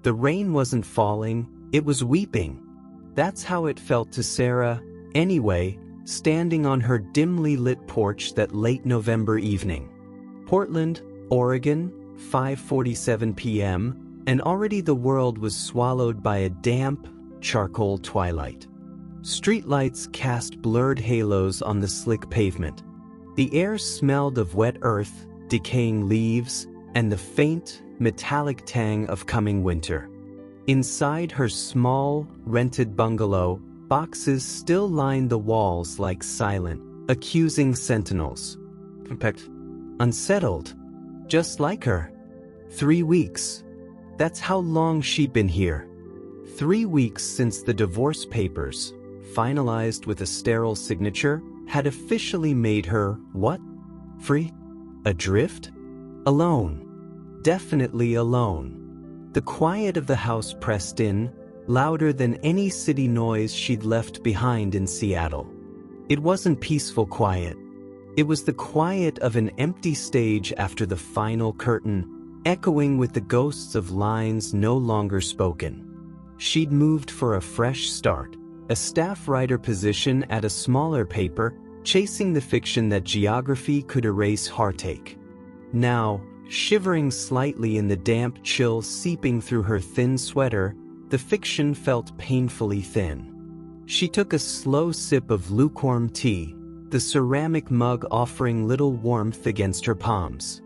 The rain wasn't falling, it was weeping. That's how it felt to Sarah, anyway, standing on her dimly lit porch that late November evening. Portland, Oregon, 5:47 p.m., and already the world was swallowed by a damp, charcoal twilight. Streetlights cast blurred halos on the slick pavement. The air smelled of wet earth, decaying leaves, and the faint, metallic tang of coming winter. Inside her small, rented bungalow, boxes still lined the walls like silent, accusing sentinels. Unsettled, just like her. 3 weeks. That's how long she'd been here. 3 weeks since the divorce papers, finalized with a sterile signature, had officially made her, what? Free? Adrift? Alone. Definitely alone. The quiet of the house pressed in, louder than any city noise she'd left behind in Seattle. It wasn't peaceful quiet. It was the quiet of an empty stage after the final curtain, echoing with the ghosts of lines no longer spoken. She'd moved for a fresh start, a staff writer position at a smaller paper, chasing the fiction that geography could erase heartache. Now, shivering slightly in the damp chill seeping through her thin sweater, the fiction felt painfully thin. She took a slow sip of lukewarm tea, the ceramic mug offering little warmth against her palms.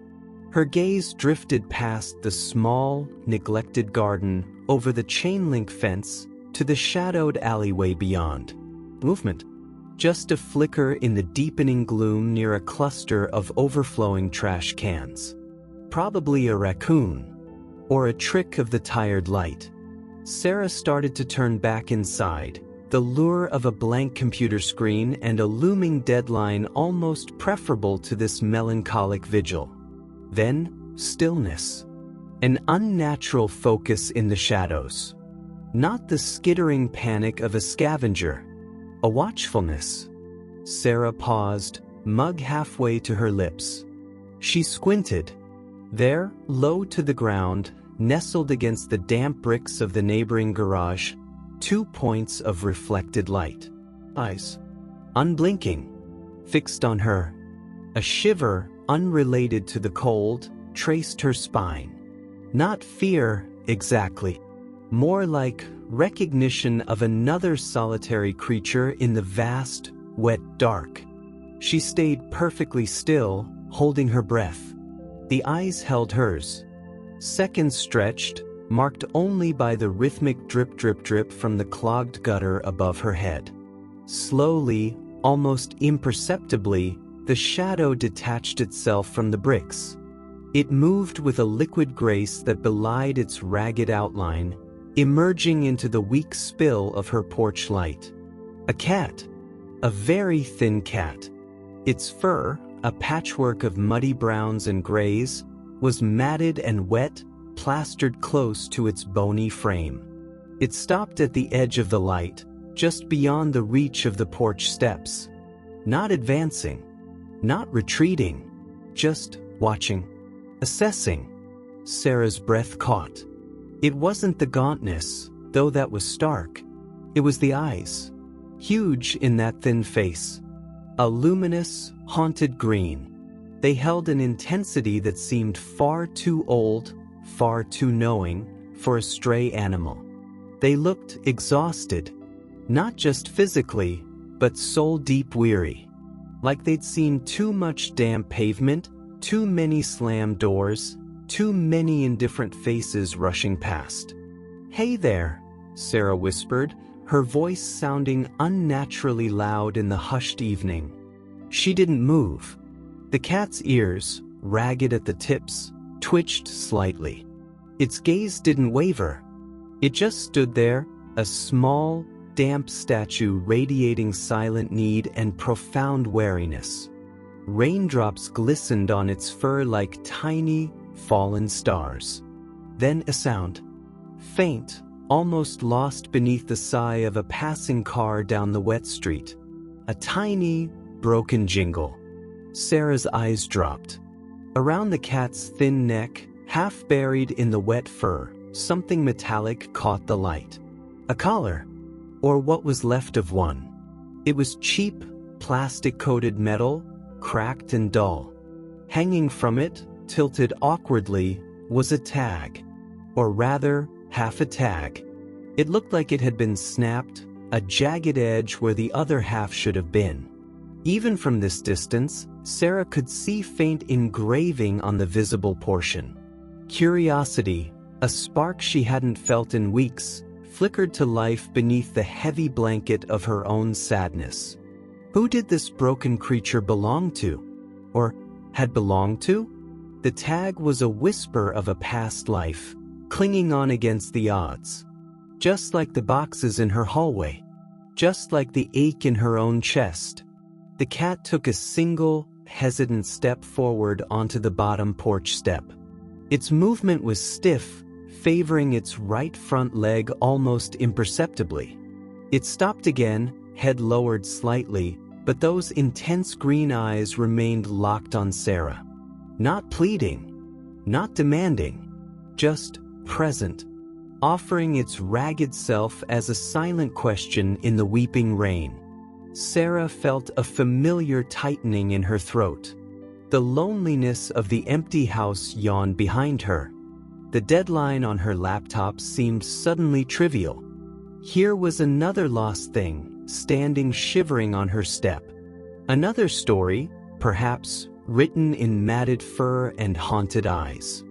Her gaze drifted past the small, neglected garden, over the chain-link fence, to the shadowed alleyway beyond. Movement. Just a flicker in the deepening gloom near a cluster of overflowing trash cans. Probably a raccoon. Or a trick of the tired light. Sarah started to turn back inside, the lure of a blank computer screen and a looming deadline almost preferable to this melancholic vigil. Then, stillness. An unnatural focus in the shadows. Not the skittering panic of a scavenger. A watchfulness. Sarah paused, mug halfway to her lips. She squinted. There, low to the ground, nestled against the damp bricks of the neighboring garage, 2 points of reflected light. Eyes. Unblinking. Fixed on her. A shiver, unrelated to the cold, traced her spine. Not fear, exactly. More like recognition of another solitary creature in the vast, wet dark. She stayed perfectly still, holding her breath. The eyes held hers. Seconds stretched, marked only by the rhythmic drip drip drip from the clogged gutter above her head. Slowly, almost imperceptibly, the shadow detached itself from the bricks. It moved with a liquid grace that belied its ragged outline, emerging into the weak spill of her porch light. A cat. A very thin cat. Its fur, a patchwork of muddy browns and grays, was matted and wet, plastered close to its bony frame. It stopped at the edge of the light, just beyond the reach of the porch steps. Not advancing. Not retreating. Just watching. Assessing. Sarah's breath caught. It wasn't the gauntness, though that was stark. It was the eyes. Huge in that thin face. A luminous, haunted green. They held an intensity that seemed far too old, far too knowing, for a stray animal. They looked exhausted. Not just physically, but soul-deep weary. Like they'd seen too much damp pavement, too many slammed doors, too many indifferent faces rushing past. "Hey there," Sarah whispered, her voice sounding unnaturally loud in the hushed evening. She didn't move. The cat's ears, ragged at the tips, twitched slightly. Its gaze didn't waver. It just stood there, a small, damp statue radiating silent need and profound wariness. Raindrops glistened on its fur like tiny, fallen stars. Then a sound. Faint, almost lost beneath the sigh of a passing car down the wet street. A tiny, broken jingle. Sarah's eyes dropped. Around the cat's thin neck, half buried in the wet fur, something metallic caught the light. A collar, or what was left of one. It was cheap, plastic-coated metal, cracked and dull. Hanging from it, tilted awkwardly, was a tag. Or rather, half a tag. It looked like it had been snapped, a jagged edge where the other half should have been. Even from this distance, Sarah could see faint engraving on the visible portion. Curiosity, a spark she hadn't felt in weeks, flickered to life beneath the heavy blanket of her own sadness. Who did this broken creature belong to? Or had belonged to? The tag was a whisper of a past life, clinging on against the odds. Just like the boxes in her hallway. Just like the ache in her own chest. The cat took a single, hesitant step forward onto the bottom porch step. Its movement was stiff, favoring its right front leg almost imperceptibly. It stopped again, head lowered slightly, but those intense green eyes remained locked on Sarah. Not pleading, not demanding, just present, offering its ragged self as a silent question in the weeping rain. Sarah felt a familiar tightening in her throat. The loneliness of the empty house yawned behind her. The deadline on her laptop seemed suddenly trivial. Here was another lost thing, standing shivering on her step. Another story, perhaps, written in matted fur and haunted eyes.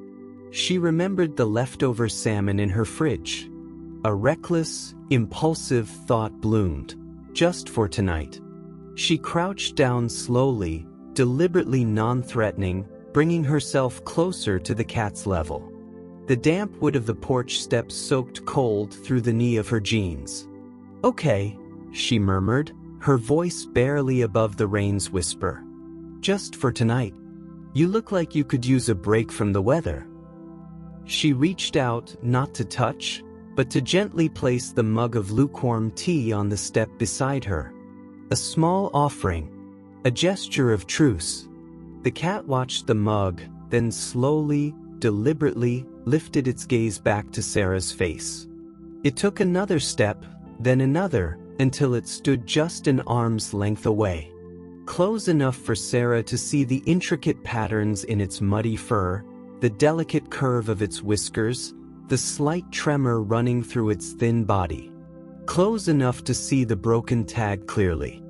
She remembered the leftover salmon in her fridge. A reckless, impulsive thought bloomed, just for tonight. She crouched down slowly, deliberately non-threatening, bringing herself closer to the cat's level. The damp wood of the porch steps soaked cold through the knee of her jeans. "Okay," she murmured, her voice barely above the rain's whisper. "Just for tonight. You look like you could use a break from the weather." She reached out, not to touch, but to gently place the mug of lukewarm tea on the step beside her. A small offering, a gesture of truce. The cat watched the mug, then slowly, deliberately, lifted its gaze back to Sarah's face. It took another step, then another, until it stood just an arm's length away. Close enough for Sarah to see the intricate patterns in its muddy fur, the delicate curve of its whiskers, the slight tremor running through its thin body. Close enough to see the broken tag clearly.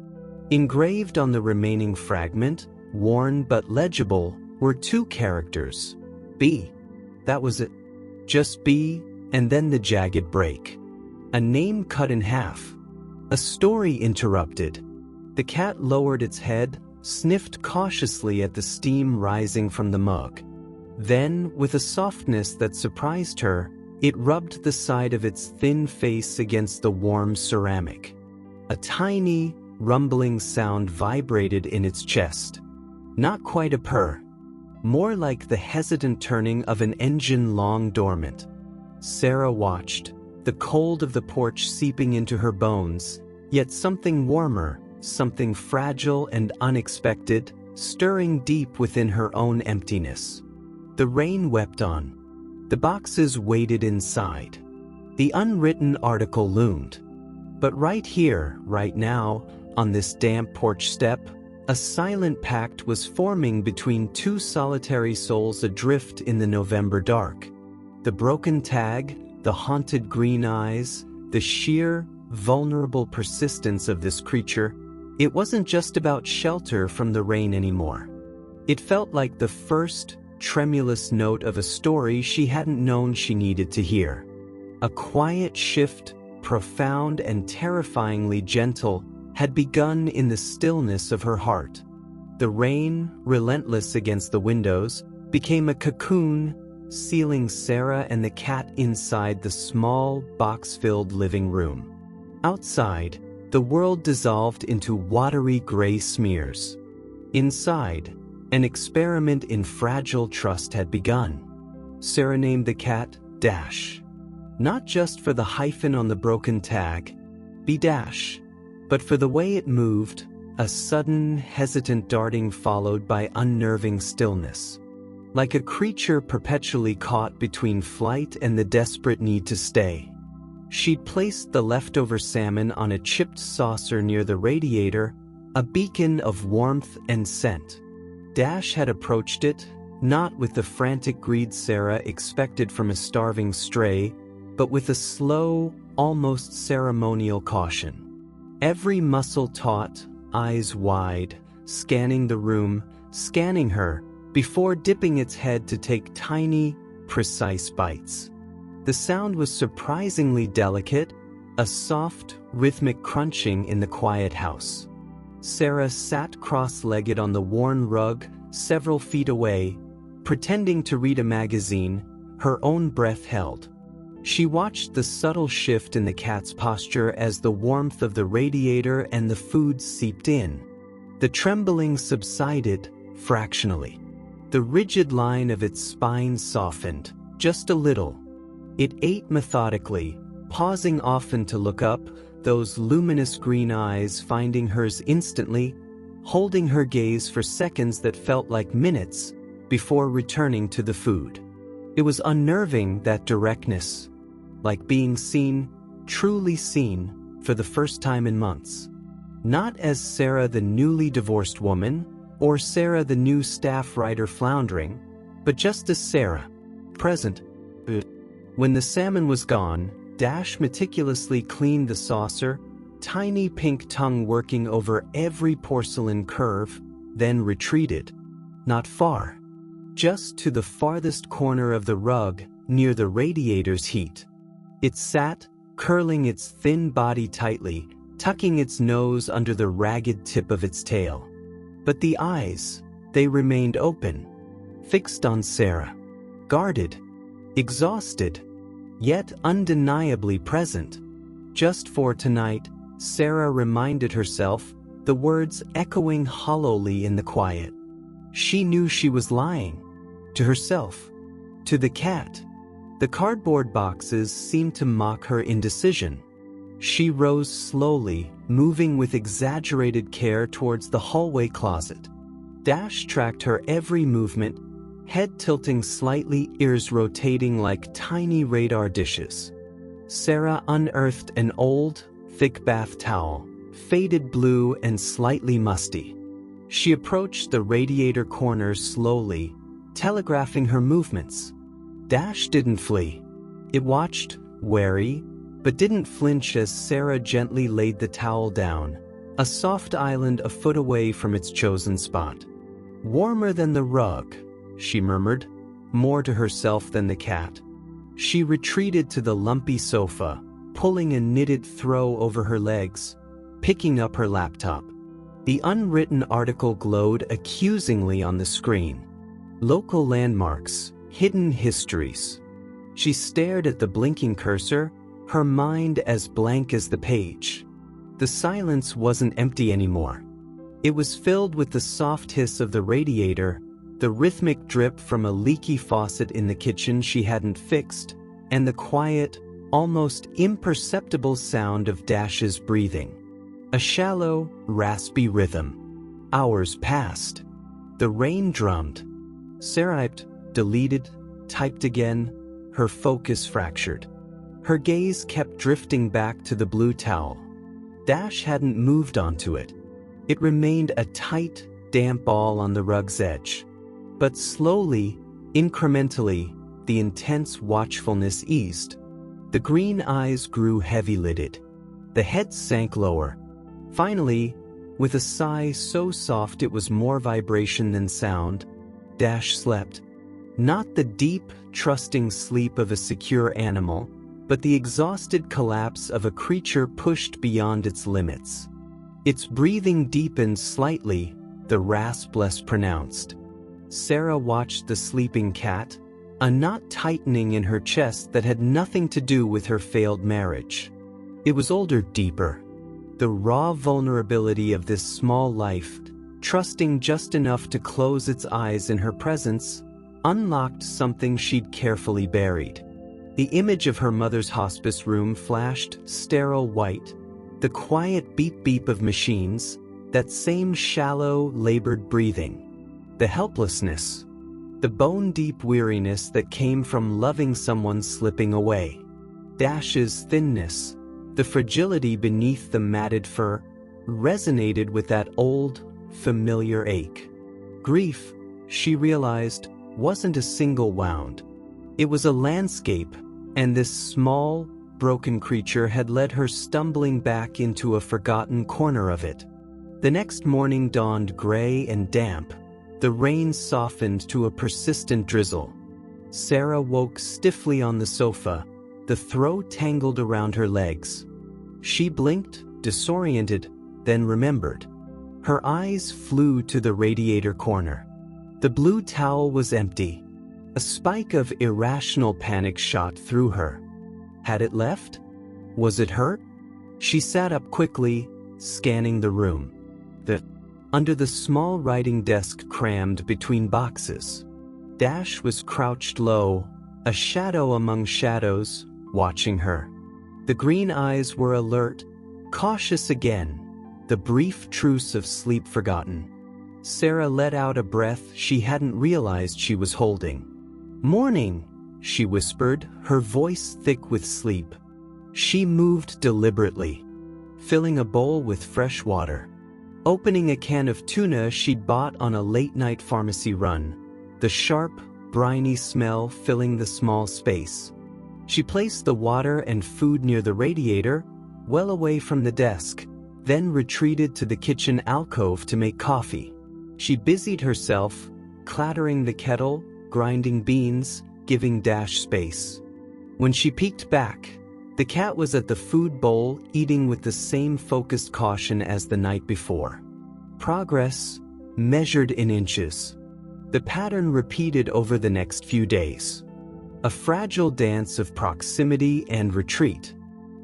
Engraved on the remaining fragment, worn but legible, were two characters. B. That was it. Just B, and then the jagged break. A name cut in half. A story interrupted. The cat lowered its head, sniffed cautiously at the steam rising from the mug. Then, with a softness that surprised her, it rubbed the side of its thin face against the warm ceramic. A tiny, rumbling sound vibrated in its chest. Not quite a purr. More like the hesitant turning of an engine long dormant. Sarah watched, the cold of the porch seeping into her bones, yet something warmer, something fragile and unexpected, stirring deep within her own emptiness. The rain wept on. The boxes waited inside. The unwritten article loomed. But right here, right now, on this damp porch step, a silent pact was forming between two solitary souls adrift in the November dark. The broken tag, the haunted green eyes, the sheer, vulnerable persistence of this creature. It wasn't just about shelter from the rain anymore. It felt like the first, tremulous note of a story she hadn't known she needed to hear. A quiet shift, profound and terrifyingly gentle, had begun in the stillness of her heart. The rain, relentless against the windows, became a cocoon, sealing Sarah and the cat inside the small, box-filled living room. Outside, the world dissolved into watery gray smears. Inside, an experiment in fragile trust had begun. Sarah named the cat Dash. Not just for the hyphen on the broken tag, B-dash, but for the way it moved, a sudden, hesitant darting followed by unnerving stillness. like a creature perpetually caught between flight and the desperate need to stay. She'd placed the leftover salmon on a chipped saucer near the radiator, a beacon of warmth and scent. Dash had approached it, not with the frantic greed Sarah expected from a starving stray, but with a slow, almost ceremonial caution. Every muscle taut, eyes wide, scanning the room, scanning her, before dipping its head to take tiny, precise bites. The sound was surprisingly delicate, a soft, rhythmic crunching in the quiet house. Sarah sat cross-legged on the worn rug, several feet away, pretending to read a magazine, her own breath held. She watched the subtle shift in the cat's posture as the warmth of the radiator and the food seeped in. The trembling subsided, fractionally. The rigid line of its spine softened, just a little. It ate methodically, pausing often to look up, those luminous green eyes finding hers instantly, holding her gaze for seconds that felt like minutes before returning to the food. It was unnerving, that directness, like being seen, truly seen, for the first time in months. Not as Sarah the newly divorced woman, or Sarah the new staff writer floundering, but just as Sarah, present. When the salmon was gone, Dash meticulously cleaned the saucer, tiny pink tongue working over every porcelain curve, then retreated. Not far. Just to the farthest corner of the rug, near the radiator's heat. It sat, curling its thin body tightly, tucking its nose under the ragged tip of its tail. But the eyes, they remained open, fixed on Sarah. Guarded, exhausted, yet undeniably present. Just for tonight, Sarah reminded herself, the words echoing hollowly in the quiet. She knew she was lying. To herself. To the cat. The cardboard boxes seemed to mock her indecision. She rose slowly, moving with exaggerated care towards the hallway closet. Dash tracked her every movement, head tilting slightly, ears rotating like tiny radar dishes. Sarah unearthed an old, thick bath towel, faded blue and slightly musty. She approached the radiator corner slowly, telegraphing her movements. Dash didn't flee. It watched, wary, but didn't flinch as Sarah gently laid the towel down, a soft island a foot away from its chosen spot. Warmer than the rug, she murmured, more to herself than the cat. She retreated to the lumpy sofa, pulling a knitted throw over her legs, picking up her laptop. The unwritten article glowed accusingly on the screen. Local landmarks, hidden histories. She stared at the blinking cursor, her mind as blank as the page. The silence wasn't empty anymore. It was filled with the soft hiss of the radiator, the rhythmic drip from a leaky faucet in the kitchen she hadn't fixed, and the quiet, almost imperceptible sound of Dash's breathing. A shallow, raspy rhythm. Hours passed. The rain drummed. Sarah typed, deleted, typed again, her focus fractured. Her gaze kept drifting back to the blue towel. Dash hadn't moved onto it. It remained a tight, damp ball on the rug's edge. But slowly, incrementally, the intense watchfulness eased. The green eyes grew heavy-lidded. The head sank lower. Finally, with a sigh so soft it was more vibration than sound, Dash slept. Not the deep, trusting sleep of a secure animal, but the exhausted collapse of a creature pushed beyond its limits. Its breathing deepened slightly, the rasp less pronounced. Sarah watched the sleeping cat, a knot tightening in her chest that had nothing to do with her failed marriage. It was older, deeper. The raw vulnerability of this small life, trusting just enough to close its eyes in her presence, unlocked something she'd carefully buried. The image of her mother's hospice room flashed, sterile white, the quiet beep-beep of machines, that same shallow, labored breathing. The helplessness. the bone-deep weariness that came from loving someone slipping away. Dash's thinness, the fragility beneath the matted fur, resonated with that old, familiar ache. Grief, she realized, wasn't a single wound. It was a landscape, and this small, broken creature had led her stumbling back into a forgotten corner of it. The next morning dawned gray and damp. The rain softened to a persistent drizzle. Sarah woke stiffly on the sofa, the throw tangled around her legs. She blinked, disoriented, then remembered. Her eyes flew to the radiator corner. The blue towel was empty. A spike of irrational panic shot through her. Had it left? Was it hurt? She sat up quickly, scanning the room. Under the small writing desk crammed between boxes, Dash was crouched low, a shadow among shadows, watching her. The green eyes were alert, cautious again, the brief truce of sleep forgotten. Sarah let out a breath she hadn't realized she was holding. "Morning," she whispered, her voice thick with sleep. She moved deliberately, filling a bowl with fresh water. Opening a can of tuna she'd bought on a late-night pharmacy run, the sharp, briny smell filling the small space. She placed the water and food near the radiator, well away from the desk, then retreated to the kitchen alcove to make coffee. She busied herself, clattering the kettle, grinding beans, giving Dash space. When she peeked back, the cat was at the food bowl, eating with the same focused caution as the night before. Progress, measured in inches. The pattern repeated over the next few days. A fragile dance of proximity and retreat.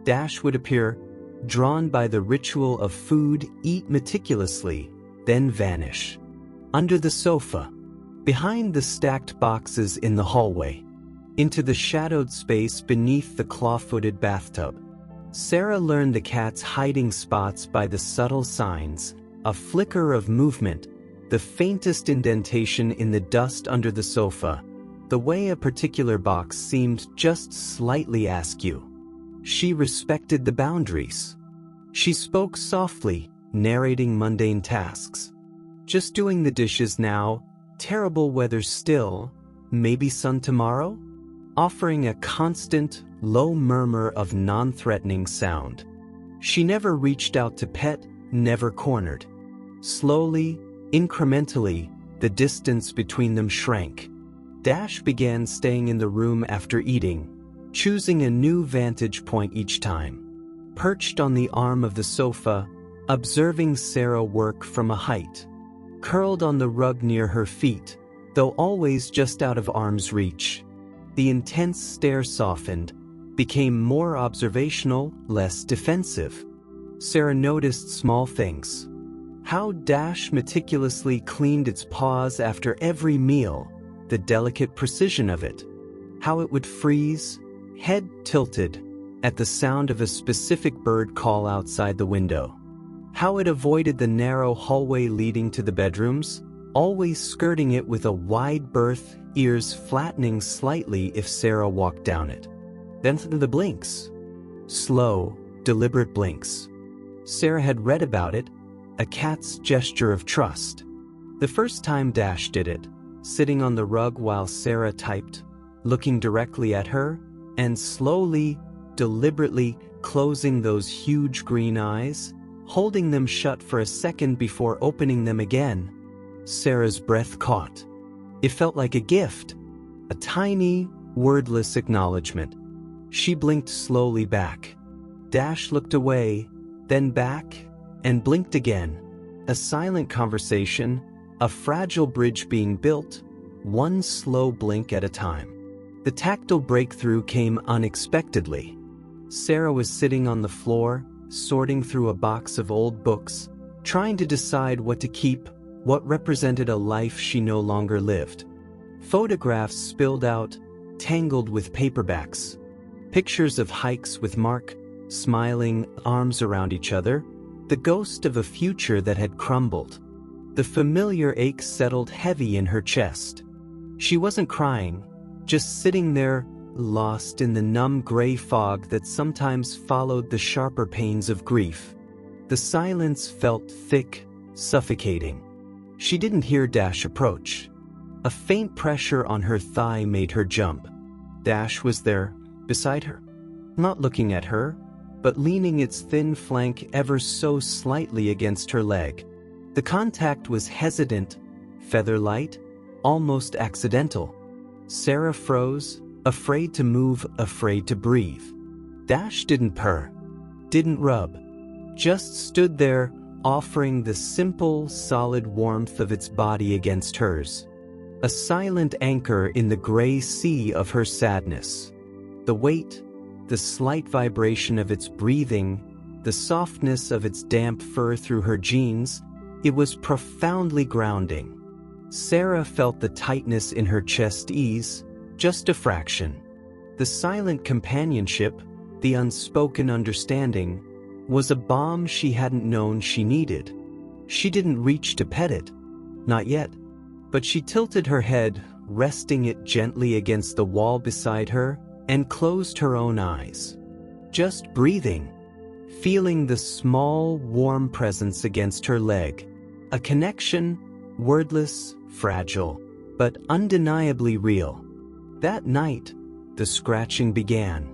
Dash would appear, drawn by the ritual of food, eat meticulously, then vanish. Under the sofa, behind the stacked boxes in the hallway, into the shadowed space beneath the claw-footed bathtub. Sarah learned the cat's hiding spots by the subtle signs, a flicker of movement, the faintest indentation in the dust under the sofa, the way a particular box seemed just slightly askew. She respected the boundaries. She spoke softly, narrating mundane tasks. "Just doing the dishes now, terrible weather still, maybe sun tomorrow?" Offering a constant, low murmur of non-threatening sound. She never reached out to pet, never cornered. Slowly, incrementally, the distance between them shrank. Dash began staying in the room after eating, choosing a new vantage point each time. Perched on the arm of the sofa, observing Sarah work from a height. Curled on the rug near her feet, though always just out of arm's reach. The intense stare softened, became more observational, less defensive. Sarah noticed small things. How Dash meticulously cleaned its paws after every meal, the delicate precision of it. How it would freeze, head tilted, at the sound of a specific bird call outside the window. How it avoided the narrow hallway leading to the bedrooms, always skirting it with a wide berth, ears flattening slightly if Sarah walked down it. Then the blinks. Slow, deliberate blinks. Sarah had read about it, a cat's gesture of trust. The first time Dash did it, sitting on the rug while Sarah typed, looking directly at her, and slowly, deliberately closing those huge green eyes, holding them shut for a second before opening them again. Sarah's breath caught. It felt like a gift, a tiny, wordless acknowledgement. She blinked slowly back. Dash looked away, then back, and blinked again. A silent conversation, a fragile bridge being built, one slow blink at a time. The tactile breakthrough came unexpectedly. Sarah was sitting on the floor, sorting through a box of old books, trying to decide what to keep, what represented a life she no longer lived. Photographs spilled out, tangled with paperbacks. Pictures of hikes with Mark, smiling, arms around each other, the ghost of a future that had crumbled. The familiar ache settled heavy in her chest. She wasn't crying, just sitting there, lost in the numb gray fog that sometimes followed the sharper pains of grief. The silence felt thick, suffocating. She didn't hear Dash approach. A faint pressure on her thigh made her jump. Dash was there, beside her. Not looking at her, but leaning its thin flank ever so slightly against her leg. The contact was hesitant, feather-light, almost accidental. Sarah froze, afraid to move, afraid to breathe. Dash didn't purr, didn't rub, just stood there, offering the simple, solid warmth of its body against hers. A silent anchor in the gray sea of her sadness. The weight, the slight vibration of its breathing, the softness of its damp fur through her jeans, it was profoundly grounding. Sarah felt the tightness in her chest ease, just a fraction. The silent companionship, the unspoken understanding, was a balm she hadn't known she needed. She didn't reach to pet it. Not yet. But she tilted her head, resting it gently against the wall beside her, and closed her own eyes. Just breathing, feeling the small, warm presence against her leg. A connection, wordless, fragile, but undeniably real. That night, the scratching began.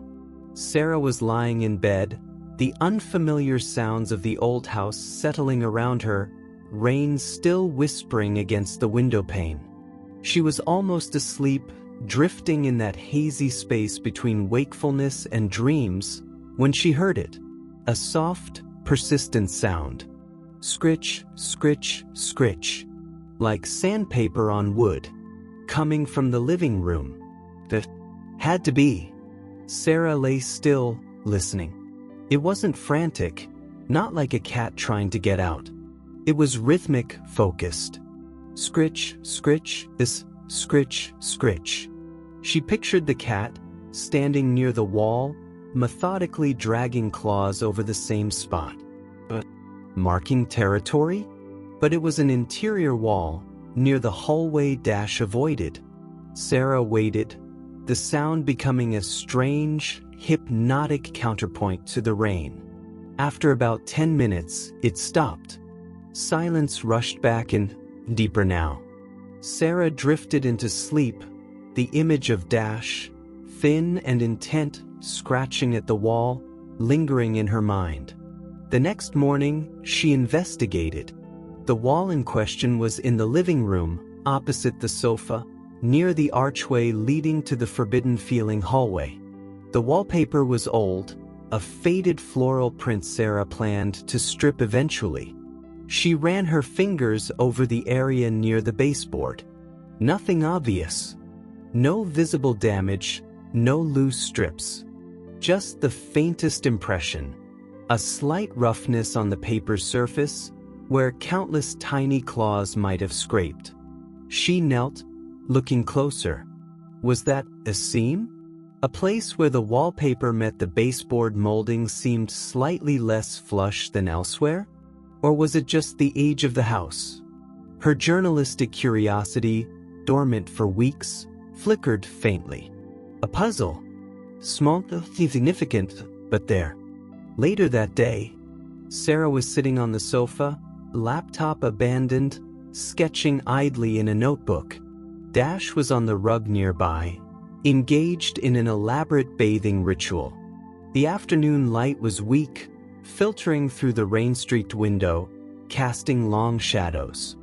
Sarah was lying in bed, the unfamiliar sounds of the old house settling around her, rain still whispering against the window pane. She was almost asleep, drifting in that hazy space between wakefulness and dreams, when she heard it. A soft, persistent sound. Scritch, scritch, scritch. Like sandpaper on wood. Coming from the living room. That had to be. Sarah lay still, listening. It wasn't frantic, not like a cat trying to get out. It was rhythmic, focused. Scritch, scritch, this, scritch, scritch. She pictured the cat, standing near the wall, methodically dragging claws over the same spot. But marking territory? But it was an interior wall, near the hallway Dash avoided. Sarah waited, the sound becoming a strange, hypnotic counterpoint to the rain. After about 10 minutes, it stopped. Silence rushed back and deeper now. Sarah drifted into sleep, the image of Dash, thin and intent, scratching at the wall, lingering in her mind. The next morning, she investigated. The wall in question was in the living room, opposite the sofa, near the archway leading to the forbidden-feeling hallway. The wallpaper was old, a faded floral print Sarah planned to strip eventually. She ran her fingers over the area near the baseboard. Nothing obvious. No visible damage, no loose strips. Just the faintest impression. A slight roughness on the paper's surface, where countless tiny claws might have scraped. She knelt, looking closer. Was that a seam? A place where the wallpaper met the baseboard molding seemed slightly less flush than elsewhere? Or was it just the age of the house? Her journalistic curiosity, dormant for weeks, flickered faintly. A puzzle. Small, insignificant, but there. Later that day, Sarah was sitting on the sofa, laptop abandoned, sketching idly in a notebook. Dash was on the rug nearby, engaged in an elaborate bathing ritual. The afternoon light was weak, filtering through the rain-streaked window, casting long shadows.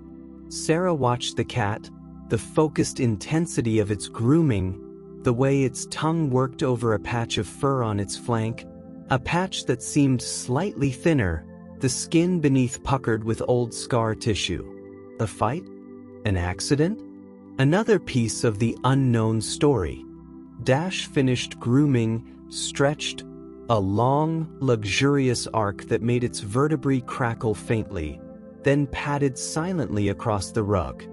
Sarah watched the cat, the focused intensity of its grooming, the way its tongue worked over a patch of fur on its flank, a patch that seemed slightly thinner, the skin beneath puckered with old scar tissue. A fight? An accident? Another piece of the unknown story. Dash finished grooming, stretched, a long, luxurious arc that made its vertebrae crackle faintly, then padded silently across the rug.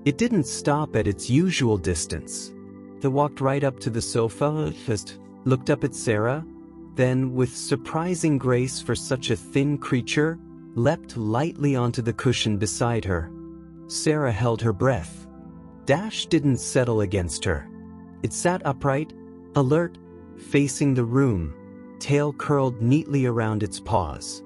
It didn't stop at its usual distance. It walked right up to the sofa, just looked up at Sarah, then, with surprising grace for such a thin creature, leapt lightly onto the cushion beside her. Sarah held her breath. Dash didn't settle against her. It sat upright, alert, facing the room, tail curled neatly around its paws.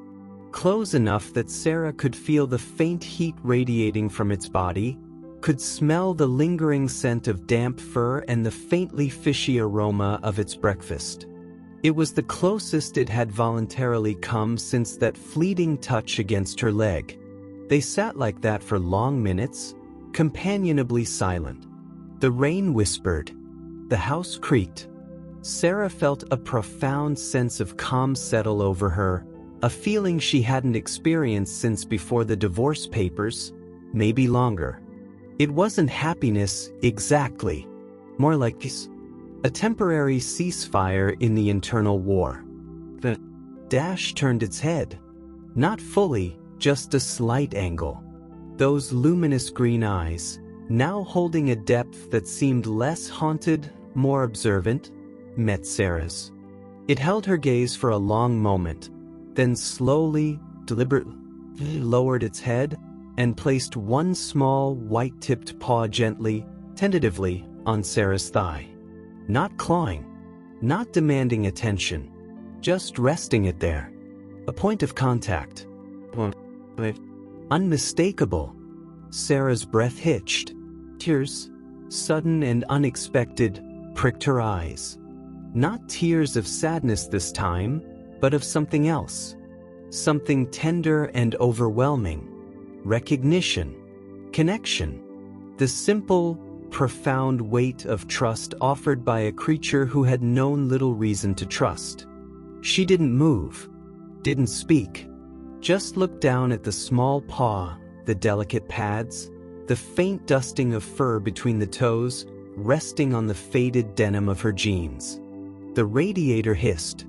Close enough that Sarah could feel the faint heat radiating from its body, could smell the lingering scent of damp fur and the faintly fishy aroma of its breakfast. It was the closest it had voluntarily come since that fleeting touch against her leg. They sat like that for long minutes, companionably silent. The rain whispered. The house creaked. Sarah felt a profound sense of calm settle over her, a feeling she hadn't experienced since before the divorce papers, maybe longer. It wasn't happiness exactly, more like peace. A temporary ceasefire in the internal war. The Dash turned its head. Not fully, just a slight angle. Those luminous green eyes, now holding a depth that seemed less haunted, more observant, met Sarah's. It held her gaze for a long moment, then slowly, deliberately lowered its head and placed one small, white-tipped paw gently, tentatively, on Sarah's thigh. Not clawing, not demanding attention, just resting it there. A point of contact. Unmistakable. Sarah's breath hitched. Tears, sudden and unexpected, pricked her eyes. Not tears of sadness this time, but of something else. Something tender and overwhelming. Recognition. Connection. The simple, profound weight of trust offered by a creature who had known little reason to trust. She didn't move, didn't speak, just looked down at the small paw, the delicate pads, the faint dusting of fur between the toes, resting on the faded denim of her jeans. The radiator hissed.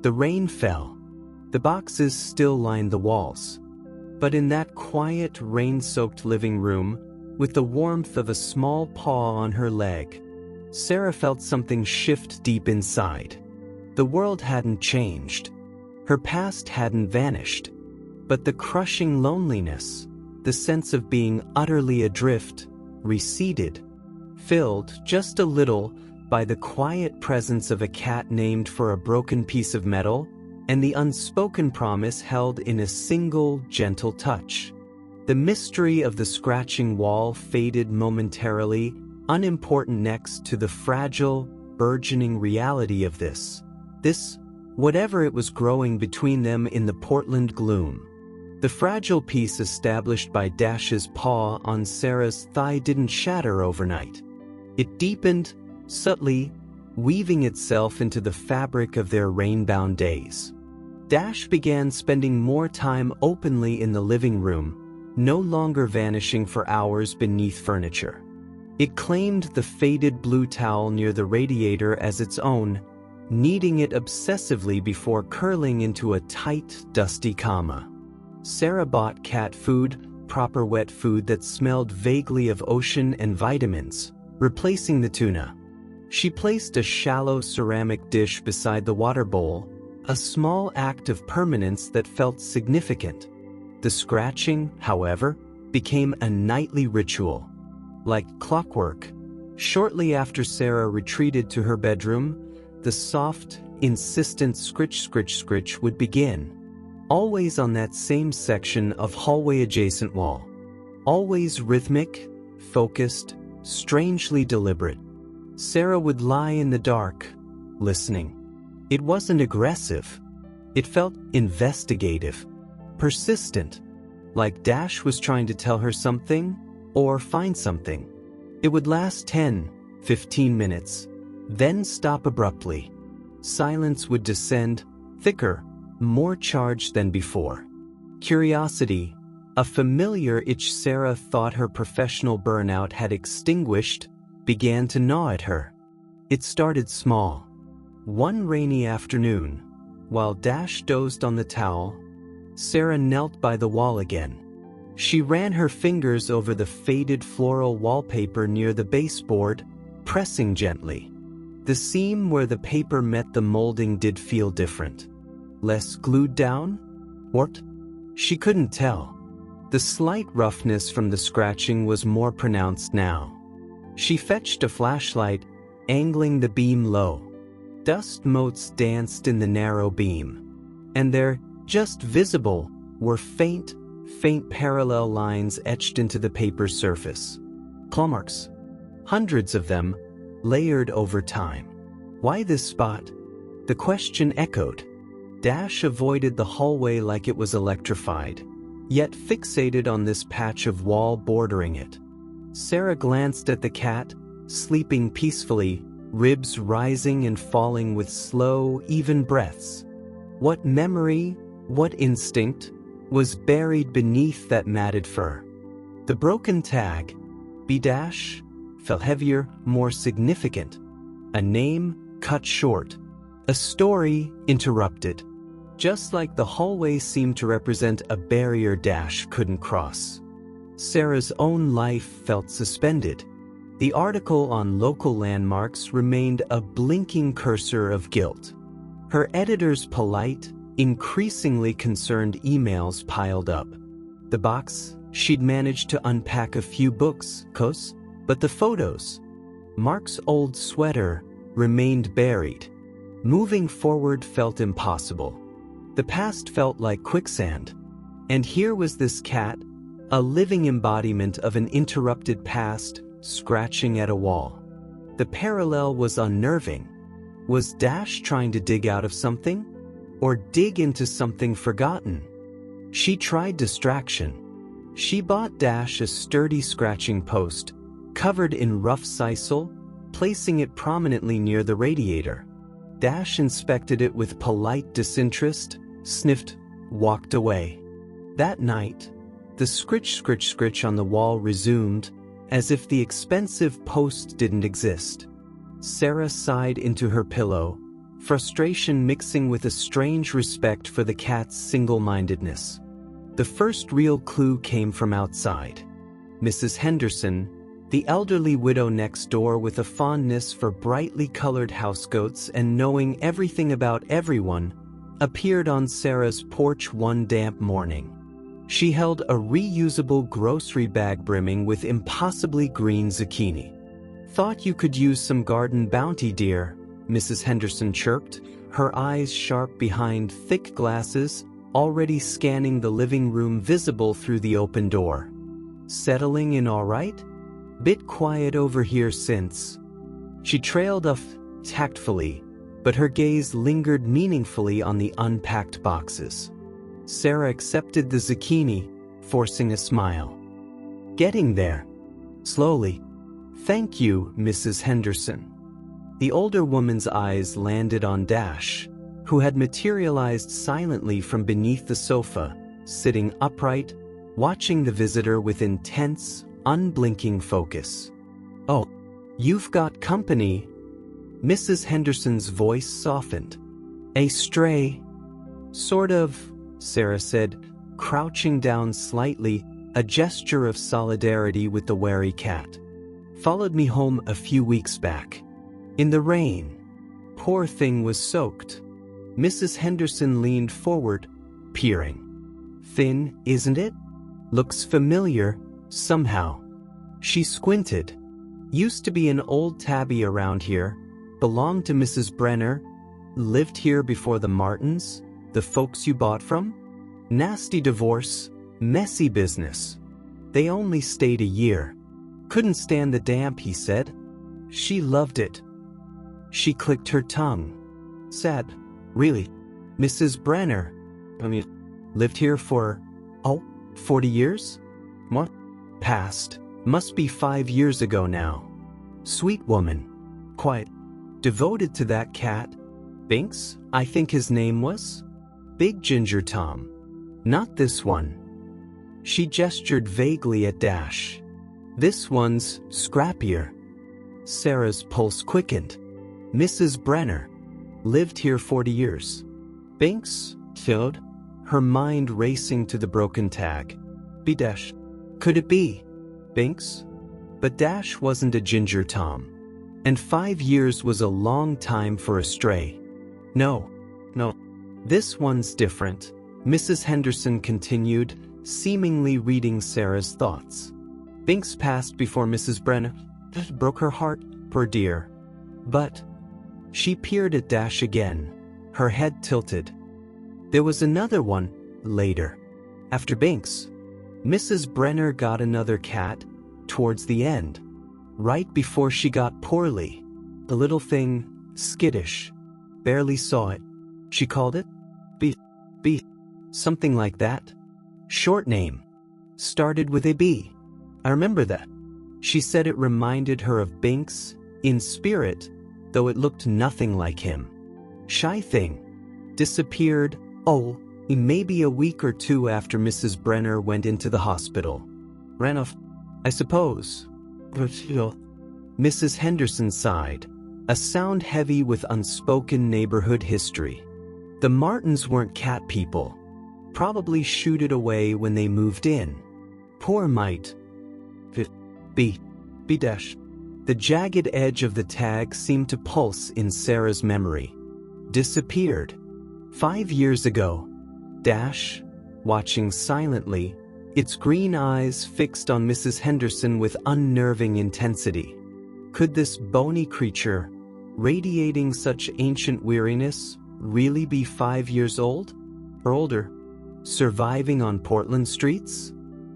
The rain fell. The boxes still lined the walls. But in that quiet, rain-soaked living room, with the warmth of a small paw on her leg, Sarah felt something shift deep inside. The world hadn't changed. Her past hadn't vanished. But the crushing loneliness, the sense of being utterly adrift, receded, filled just a little by the quiet presence of a cat named for a broken piece of metal and the unspoken promise held in a single, gentle touch. The mystery of the scratching wall faded momentarily, unimportant next to the fragile, burgeoning reality of this, whatever it was growing between them in the Portland gloom. The fragile piece established by Dash's paw on Sarah's thigh didn't shatter overnight. It deepened, subtly, weaving itself into the fabric of their rain-bound days. Dash began spending more time openly in the living room, no longer vanishing for hours beneath furniture. It claimed the faded blue towel near the radiator as its own, kneading it obsessively before curling into a tight, dusty comma. Sarah bought cat food, proper wet food that smelled vaguely of ocean and vitamins, replacing the tuna. She placed a shallow ceramic dish beside the water bowl, a small act of permanence that felt significant. The scratching, however, became a nightly ritual. Like clockwork, shortly after Sarah retreated to her bedroom, the soft, insistent scritch would begin. Always on that same section of hallway-adjacent wall. Always rhythmic, focused, strangely deliberate. Sarah would lie in the dark, listening. It wasn't aggressive. It felt investigative. Persistent, like Dash was trying to tell her something or find something. It would last 10, 15 minutes, then stop abruptly. Silence would descend, thicker, more charged than before. Curiosity, a familiar itch Sarah thought her professional burnout had extinguished, began to gnaw at her. It started small. One rainy afternoon, while Dash dozed on the towel, Sarah knelt by the wall again. She ran her fingers over the faded floral wallpaper near the baseboard, pressing gently. The seam where the paper met the molding did feel different. Less glued down? Warped? She couldn't tell. The slight roughness from the scratching was more pronounced now. She fetched a flashlight, angling the beam low. Dust motes danced in the narrow beam, and there, just visible, were faint parallel lines etched into the paper's surface. Claw marks. Hundreds of them, layered over time. Why this spot? The question echoed. Dash avoided the hallway like it was electrified, yet fixated on this patch of wall bordering it. Sarah glanced at the cat, sleeping peacefully, ribs rising and falling with slow, even breaths. What memory, what instinct, was buried beneath that matted fur? The broken tag, B-, felt heavier, more significant. A name cut short. A story interrupted. Just like the hallway seemed to represent a barrier Dash couldn't cross. Sarah's own life felt suspended. The article on local landmarks remained a blinking cursor of guilt. Her editor's polite, increasingly concerned emails piled up. The box, she'd managed to unpack a few books, but the photos, Mark's old sweater, remained buried. Moving forward felt impossible. The past felt like quicksand. And here was this cat, a living embodiment of an interrupted past, scratching at a wall. The parallel was unnerving. Was Dash trying to dig out of something? Or dig into something forgotten? She tried distraction. She bought Dash a sturdy scratching post, covered in rough sisal, placing it prominently near the radiator. Dash inspected it with polite disinterest, sniffed, walked away. That night, the scritch on the wall resumed, as if the expensive post didn't exist. Sarah sighed into her pillow, frustration mixing with a strange respect for the cat's single-mindedness. The first real clue came from outside. Mrs. Henderson, the elderly widow next door with a fondness for brightly colored housegoats and knowing everything about everyone, appeared on Sarah's porch one damp morning. She held a reusable grocery bag brimming with impossibly green zucchini. "Thought you could use some garden bounty, dear," Mrs. Henderson chirped, her eyes sharp behind thick glasses, already scanning the living room visible through the open door. "Settling in all right? Bit quiet over here since." She trailed off tactfully, but her gaze lingered meaningfully on the unpacked boxes. Sarah accepted the zucchini, forcing a smile. "Getting there. Slowly. Thank you, Mrs. Henderson." The older woman's eyes landed on Dash, who had materialized silently from beneath the sofa, sitting upright, watching the visitor with intense, unblinking focus. "Oh, you've got company." Mrs. Henderson's voice softened. "A stray?" "Sort of," Sarah said, crouching down slightly, a gesture of solidarity with the wary cat. "Followed me home a few weeks back. In the rain. Poor thing was soaked." Mrs. Henderson leaned forward, peering. "Thin, isn't it? Looks familiar, somehow." She squinted. "Used to be an old tabby around here. Belonged to Mrs. Brenner. Lived here before the Martins, the folks you bought from. Nasty divorce, messy business. They only stayed a year. Couldn't stand the damp," he said. "She loved it." She clicked her tongue. "Sad. Really? Mrs. Brenner? Lived here for, 40 years? What? Passed. Must be 5 years ago now. Sweet woman. Quite. Devoted to that cat. Binks, I think his name was? Big Ginger Tom. Not this one." She gestured vaguely at Dash. "This one's scrappier." Sarah's pulse quickened. "Mrs. Brenner. Lived here 40 years. Binks, killed?" Her mind racing to the broken tag. "B Dash. Could it be Binks?" But Dash wasn't a Ginger Tom. And 5 years was a long time for a stray. No. This one's different," Mrs. Henderson continued, seemingly reading Sarah's thoughts. "Binks passed before Mrs. Brenner. broke her heart, poor dear. But she peered at Dash again, her head tilted. There was another one, later. After Binks, Mrs. Brenner got another cat, towards the end. Right before she got poorly. The little thing, skittish. Barely saw it. She called it? B. Something like that. Short name. Started with a B. I remember that. She said it reminded her of Binks, in spirit, though it looked nothing like him. Shy thing. Disappeared, maybe a week or two after Mrs. Brenner went into the hospital. Ran off, I suppose. Mrs. Henderson sighed, a sound heavy with unspoken neighborhood history. The Martins weren't cat people. Probably shooed it away when they moved in. Poor mite. B. The jagged edge of the tag seemed to pulse in Sarah's memory. Disappeared. 5 years ago. Dash, watching silently, its green eyes fixed on Mrs. Henderson with unnerving intensity. Could this bony creature, radiating such ancient weariness, really be 5 years old? Or older? Surviving on Portland streets?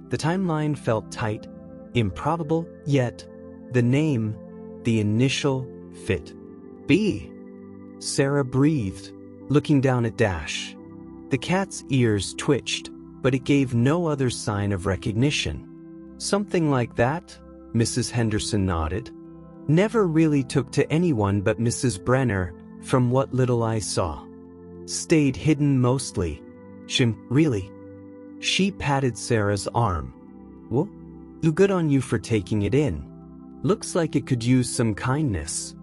The timeline felt tight, improbable, yet the name, the initial, fit. B. Sarah breathed, looking down at Dash. The cat's ears twitched, but it gave no other sign of recognition. Something like that, Mrs. Henderson nodded. Never really took to anyone but Mrs. Brenner, from what little I saw. Stayed hidden mostly. Really? She patted Sarah's arm. Well, good on you for taking it in. Looks like it could use some kindness.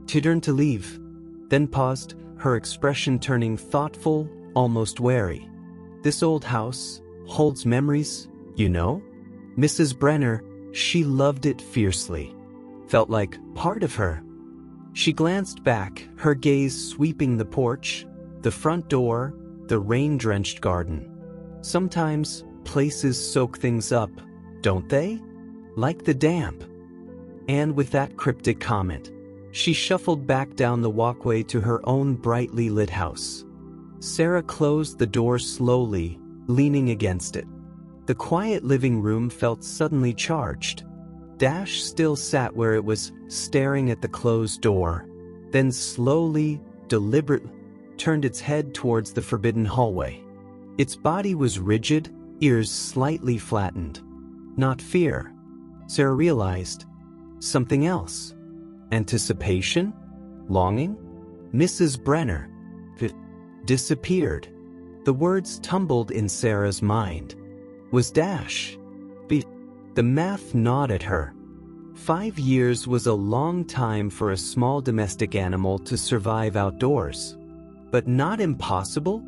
She turned to leave, then paused, her expression turning thoughtful, almost wary. This old house holds memories, you know? Mrs. Brenner, she loved it fiercely. Felt like part of her. She glanced back, her gaze sweeping the porch, the front door, the rain-drenched garden. Sometimes places soak things up, don't they? Like the damp. And with that cryptic comment, she shuffled back down the walkway to her own brightly lit house. Sarah closed the door slowly, leaning against it. The quiet living room felt suddenly charged. Dash still sat where it was, staring at the closed door, then slowly, deliberately, turned its head towards the forbidden hallway. Its body was rigid, ears slightly flattened. Not fear. Sarah realized. Something else. Anticipation? Longing? Mrs. Brenner. Disappeared. The words tumbled in Sarah's mind. Was Dash? The math gnawed at her. 5 years was a long time for a small domestic animal to survive outdoors. But not impossible?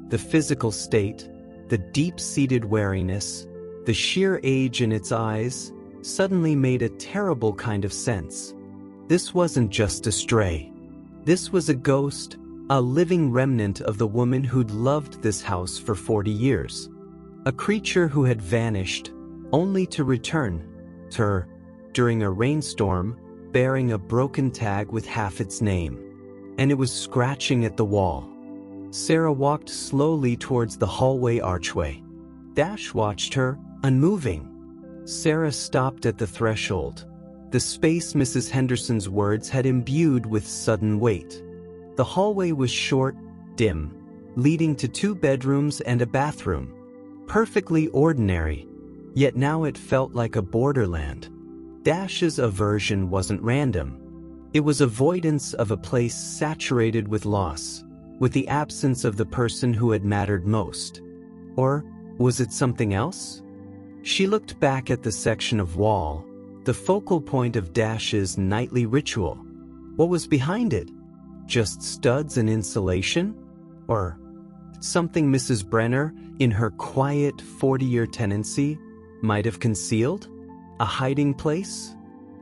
The physical state, the deep-seated wariness, the sheer age in its eyes, suddenly made a terrible kind of sense. This wasn't just a stray. This was a ghost, a living remnant of the woman who'd loved this house for 40 years. A creature who had vanished, only to return to her during a rainstorm, bearing a broken tag with half its name. And it was scratching at the wall. Sarah walked slowly towards the hallway archway. Dash watched her, unmoving. Sarah stopped at the threshold, the space Mrs. Henderson's words had imbued with sudden weight. The hallway was short, dim, leading to 2 bedrooms and a bathroom. Perfectly ordinary, yet now it felt like a borderland. Dash's aversion wasn't random. It was avoidance of a place saturated with loss, with the absence of the person who had mattered most. Or was it something else? She looked back at the section of wall, the focal point of Dash's nightly ritual. What was behind it? Just studs and insulation? Or something Mrs. Brenner, in her quiet 40-year tenancy, might have concealed? A hiding place?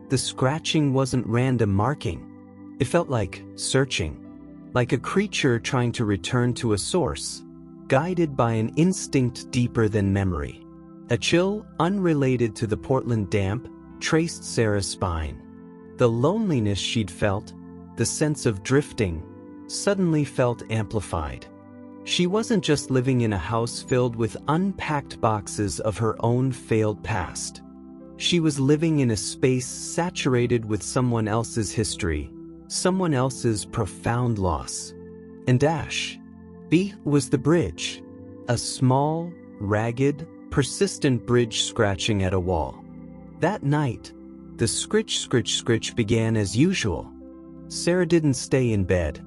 The scratching wasn't random marking. It felt like searching, like a creature trying to return to a source, guided by an instinct deeper than memory. A chill, unrelated to the Portland damp, traced Sarah's spine. The loneliness she'd felt, the sense of drifting, suddenly felt amplified. She wasn't just living in a house filled with unpacked boxes of her own failed past. She was living in a space saturated with someone else's history, someone else's profound loss. And Dash, B, was the bridge. A small, ragged, persistent bridge scratching at a wall. That night, the scritch began as usual. Sarah didn't stay in bed.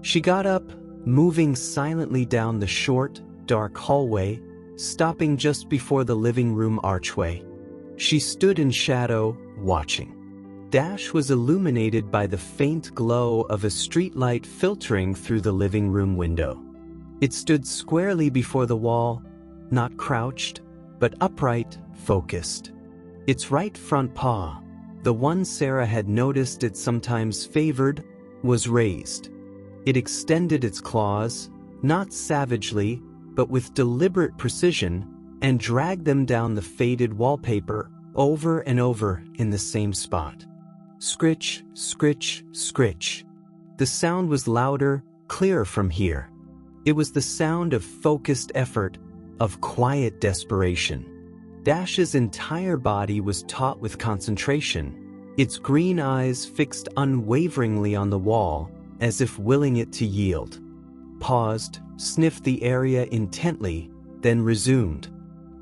She got up, moving silently down the short, dark hallway, stopping just before the living room archway. She stood in shadow, watching. Dash was illuminated by the faint glow of a streetlight filtering through the living room window. It stood squarely before the wall, not crouched, but upright, focused. Its right front paw, the one Sarah had noticed it sometimes favored, was raised. It extended its claws, not savagely, but with deliberate precision, and dragged them down the faded wallpaper, over and over in the same spot. Scritch, scritch, scritch. The sound was louder, clearer from here. It was the sound of focused effort, of quiet desperation. Dash's entire body was taut with concentration, its green eyes fixed unwaveringly on the wall, as if willing it to yield. Paused, sniffed the area intently, then resumed.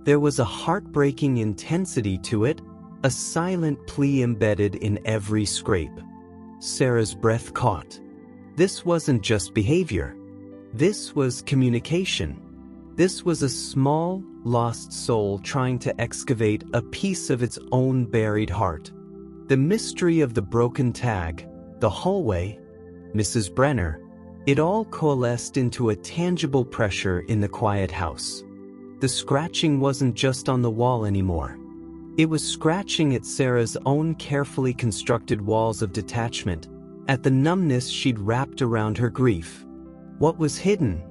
There was a heartbreaking intensity to it, a silent plea embedded in every scrape. Sarah's breath caught. This wasn't just behavior. This was communication. This was a small, lost soul trying to excavate a piece of its own buried heart. The mystery of the broken tag, the hallway, Mrs. Brenner, it all coalesced into a tangible pressure in the quiet house. The scratching wasn't just on the wall anymore. It was scratching at Sarah's own carefully constructed walls of detachment, at the numbness she'd wrapped around her grief. What was hidden?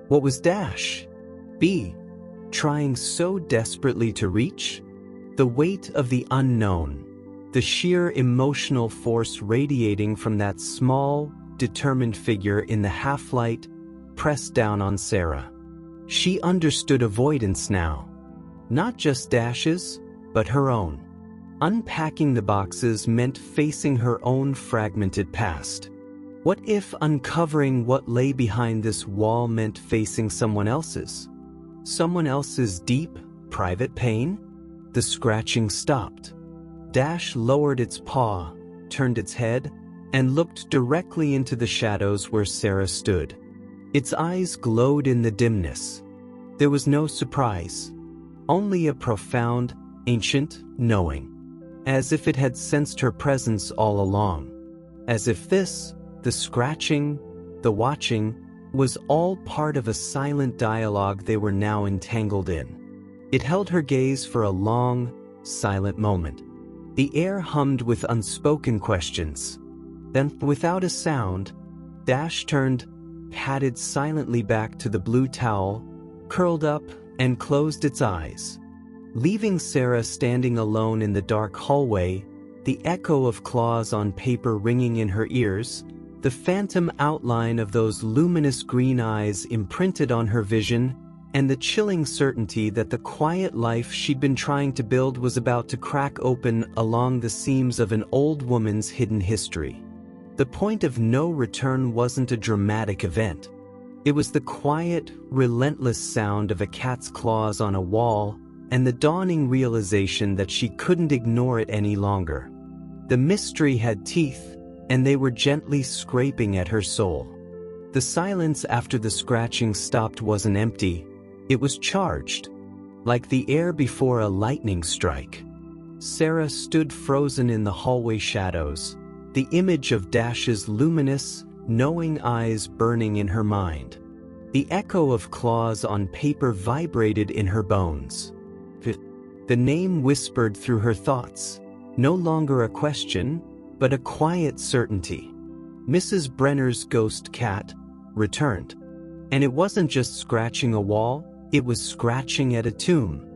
What was Dash? B, trying so desperately to reach? The weight of the unknown, the sheer emotional force radiating from that small, determined figure in the half-light, pressed down on Sarah. She understood avoidance now. Not just Dash's, but her own. Unpacking the boxes meant facing her own fragmented past. What if uncovering what lay behind this wall meant facing someone else's? Someone else's deep, private pain? The scratching stopped. Dash lowered its paw, turned its head, and looked directly into the shadows where Sarah stood. Its eyes glowed in the dimness. There was no surprise, only a profound, ancient knowing, as if it had sensed her presence all along, as if this, the scratching, the watching, was all part of a silent dialogue they were now entangled in. It held her gaze for a long, silent moment. The air hummed with unspoken questions. Then, without a sound, Dash turned, padded silently back to the blue towel, curled up, and closed its eyes. Leaving Sarah standing alone in the dark hallway, the echo of claws on paper ringing in her ears, the phantom outline of those luminous green eyes imprinted on her vision, and the chilling certainty that the quiet life she'd been trying to build was about to crack open along the seams of an old woman's hidden history. The point of no return wasn't a dramatic event. It was the quiet, relentless sound of a cat's claws on a wall, and the dawning realization that she couldn't ignore it any longer. The mystery had teeth, and they were gently scraping at her soul. The silence after the scratching stopped wasn't empty, it was charged, like the air before a lightning strike. Sarah stood frozen in the hallway shadows, the image of Dash's luminous, knowing eyes burning in her mind. The echo of claws on paper vibrated in her bones. The name whispered through her thoughts, no longer a question, but a quiet certainty. Mrs. Brenner's ghost cat returned. And it wasn't just scratching a wall, it was scratching at a tomb.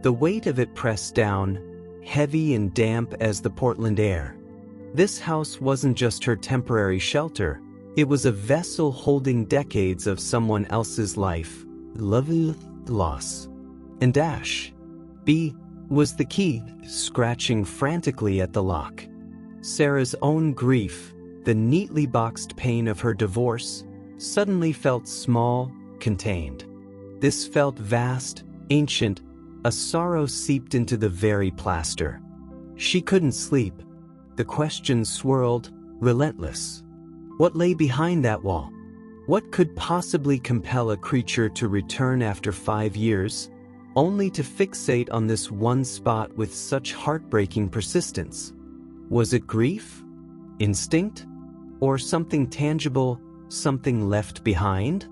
The weight of it pressed down, heavy and damp as the Portland air. This house wasn't just her temporary shelter, it was a vessel holding decades of someone else's life, love, loss. And Dash, B, was the key, scratching frantically at the lock. Sarah's own grief, the neatly boxed pain of her divorce, suddenly felt small, contained. This felt vast, ancient, a sorrow seeped into the very plaster. She couldn't sleep. The questions swirled, relentless. What lay behind that wall? What could possibly compel a creature to return after 5 years, only to fixate on this one spot with such heartbreaking persistence? Was it grief? Instinct? Or something tangible, something left behind?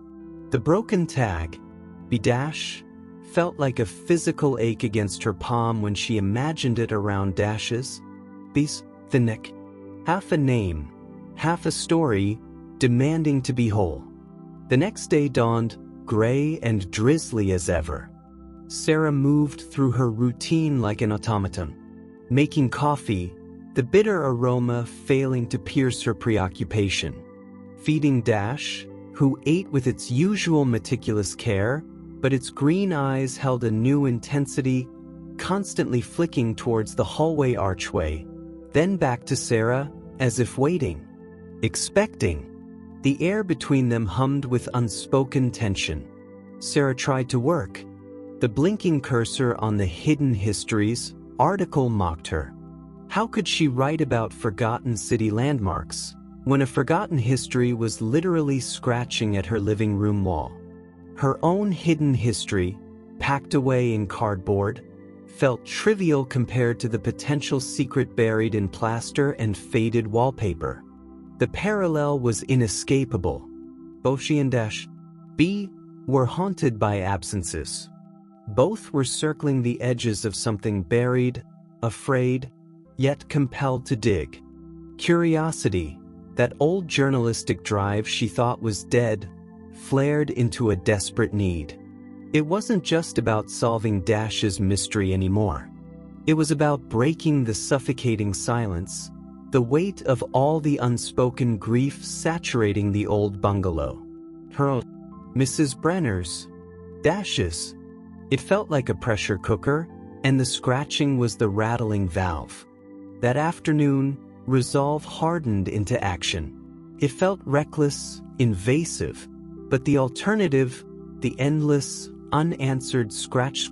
The broken tag, B-dash, felt like a physical ache against her palm when she imagined it around Dash's, B's, the neck. Half a name, half a story, demanding to be whole. The next day dawned, gray and drizzly as ever. Sarah moved through her routine like an automaton, making coffee, the bitter aroma failing to pierce her preoccupation. Feeding Dash, who ate with its usual meticulous care, but its green eyes held a new intensity, constantly flicking towards the hallway archway, then back to Sarah, as if waiting, expecting. The air between them hummed with unspoken tension. Sarah tried to work. The blinking cursor on the Hidden Histories article mocked her. How could she write about forgotten city landmarks when a forgotten history was literally scratching at her living room wall? Her own hidden history, packed away in cardboard, felt trivial compared to the potential secret buried in plaster and faded wallpaper. The parallel was inescapable. Both she and Dash, B, were haunted by absences. Both were circling the edges of something buried, afraid, yet compelled to dig. Curiosity, that old journalistic drive she thought was dead, flared into a desperate need. It wasn't just about solving Dash's mystery anymore. It was about breaking the suffocating silence, the weight of all the unspoken grief saturating the old bungalow. Her, Mrs. Brenner's, Dash's. It felt like a pressure cooker, and the scratching was the rattling valve. That afternoon, resolve hardened into action. It felt reckless, invasive, but the alternative, the endless, unanswered scratch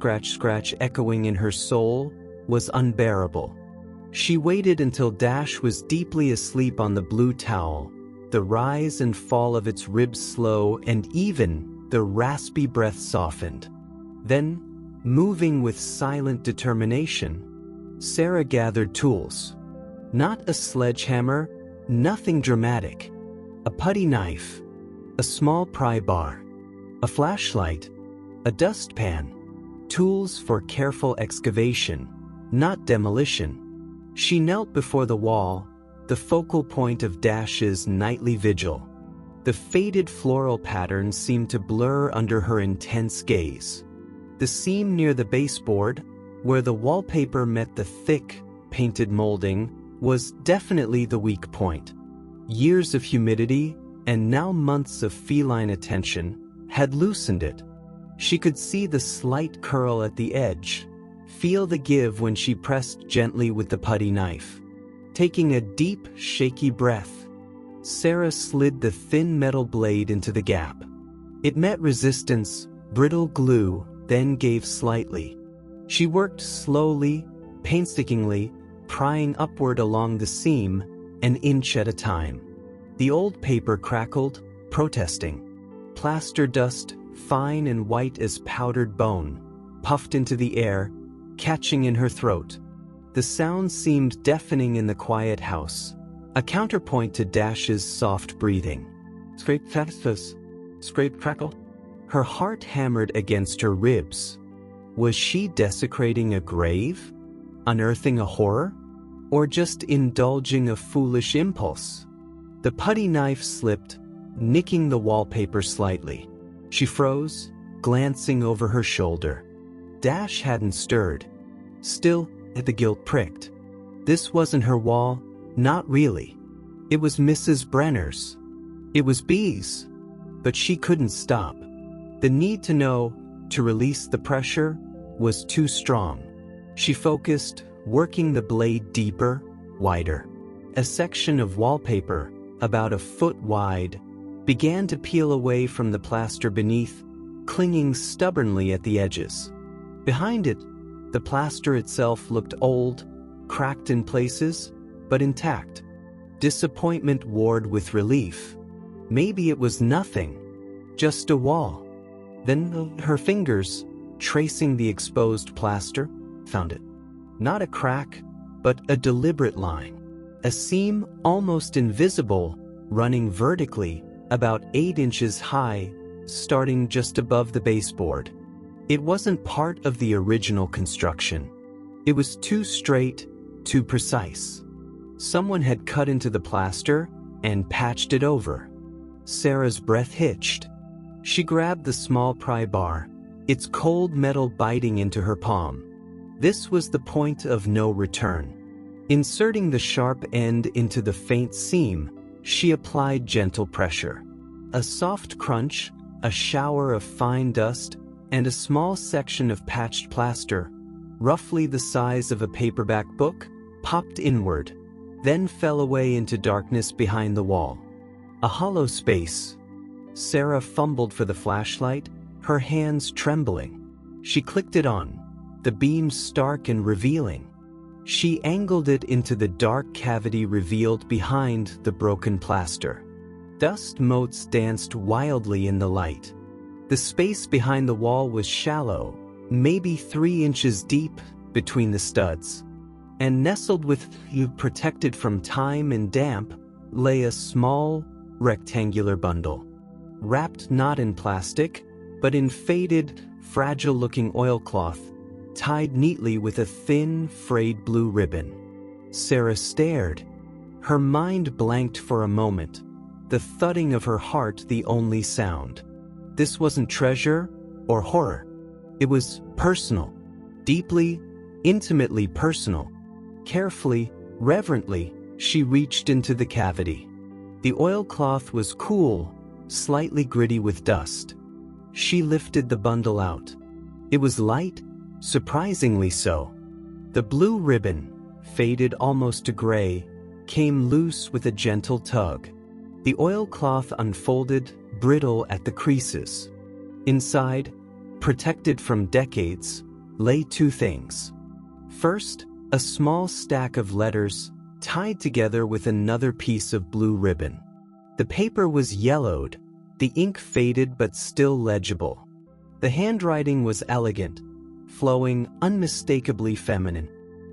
echoing in her soul, was unbearable. She waited until Dash was deeply asleep on the blue towel, the rise and fall of its ribs slow and even, the raspy breath softened. Then, moving with silent determination, Sarah gathered tools. Not a sledgehammer, nothing dramatic. A putty knife, a small pry bar, a flashlight, a dustpan. Tools for careful excavation, not demolition. She knelt before the wall, the focal point of Dash's nightly vigil. The faded floral pattern seemed to blur under her intense gaze. The seam near the baseboard, where the wallpaper met the thick, painted molding, was definitely the weak point. Years of humidity, and now months of feline attention, had loosened it. She could see the slight curl at the edge, feel the give when she pressed gently with the putty knife. Taking a deep, shaky breath, Sarah slid the thin metal blade into the gap. It met resistance, brittle glue, then gave slightly. She worked slowly, painstakingly, prying upward along the seam, an inch at a time. The old paper crackled, protesting. Plaster dust, fine and white as powdered bone, puffed into the air, catching in her throat. The sound seemed deafening in the quiet house, a counterpoint to Dash's soft breathing. Scrape fastest, scrape crackle. Her heart hammered against her ribs. Was she desecrating a grave? Unearthing a horror? Or just indulging a foolish impulse? The putty knife slipped, nicking the wallpaper slightly. She froze, glancing over her shoulder. Dash hadn't stirred. Still, The guilt pricked. This wasn't her wall, not really. It was Mrs. Brenner's. It was B's. But she couldn't stop. The need to know, to release the pressure, was too strong. She focused, working the blade deeper, wider. A section of wallpaper, about a foot wide, began to peel away from the plaster beneath, clinging stubbornly at the edges. Behind it, the plaster itself looked old, cracked in places, but intact. Disappointment warred with relief. Maybe it was nothing, just a wall. Then her fingers, tracing the exposed plaster, found it. Not a crack, but a deliberate line. A seam almost invisible, running vertically, about 8 inches high, starting just above the baseboard. It wasn't part of the original construction. It was too straight, too precise. Someone had cut into the plaster and patched it over. Sarah's breath hitched. She grabbed the small pry bar, its cold metal biting into her palm. This was the point of no return. Inserting the sharp end into the faint seam, she applied gentle pressure. A soft crunch, a shower of fine dust, and a small section of patched plaster, roughly the size of a paperback book, popped inward, then fell away into darkness behind the wall. A hollow space. Sarah fumbled for the flashlight, her hands trembling. She clicked it on, the beam stark and revealing. She angled it into the dark cavity revealed behind the broken plaster. Dust motes danced wildly in the light. The space behind the wall was shallow, maybe 3 inches deep between the studs. And nestled with you protected from time and damp, lay a small, rectangular bundle. Wrapped not in plastic, but in faded, fragile-looking oilcloth, tied neatly with a thin, frayed blue ribbon. Sarah stared. Her mind blanked for a moment, the thudding of her heart the only sound. This wasn't treasure or horror. It was personal, deeply, intimately personal. Carefully, reverently, she reached into the cavity. The oilcloth was cool, slightly gritty with dust. She lifted the bundle out. It was light, surprisingly so. The blue ribbon, faded almost to gray, came loose with a gentle tug. The oilcloth unfolded, brittle at the creases. Inside, protected from decades, lay 2 things. First, a small stack of letters tied together with another piece of blue ribbon. The paper was yellowed, the ink faded but still legible. The handwriting was elegant, flowing, unmistakably feminine.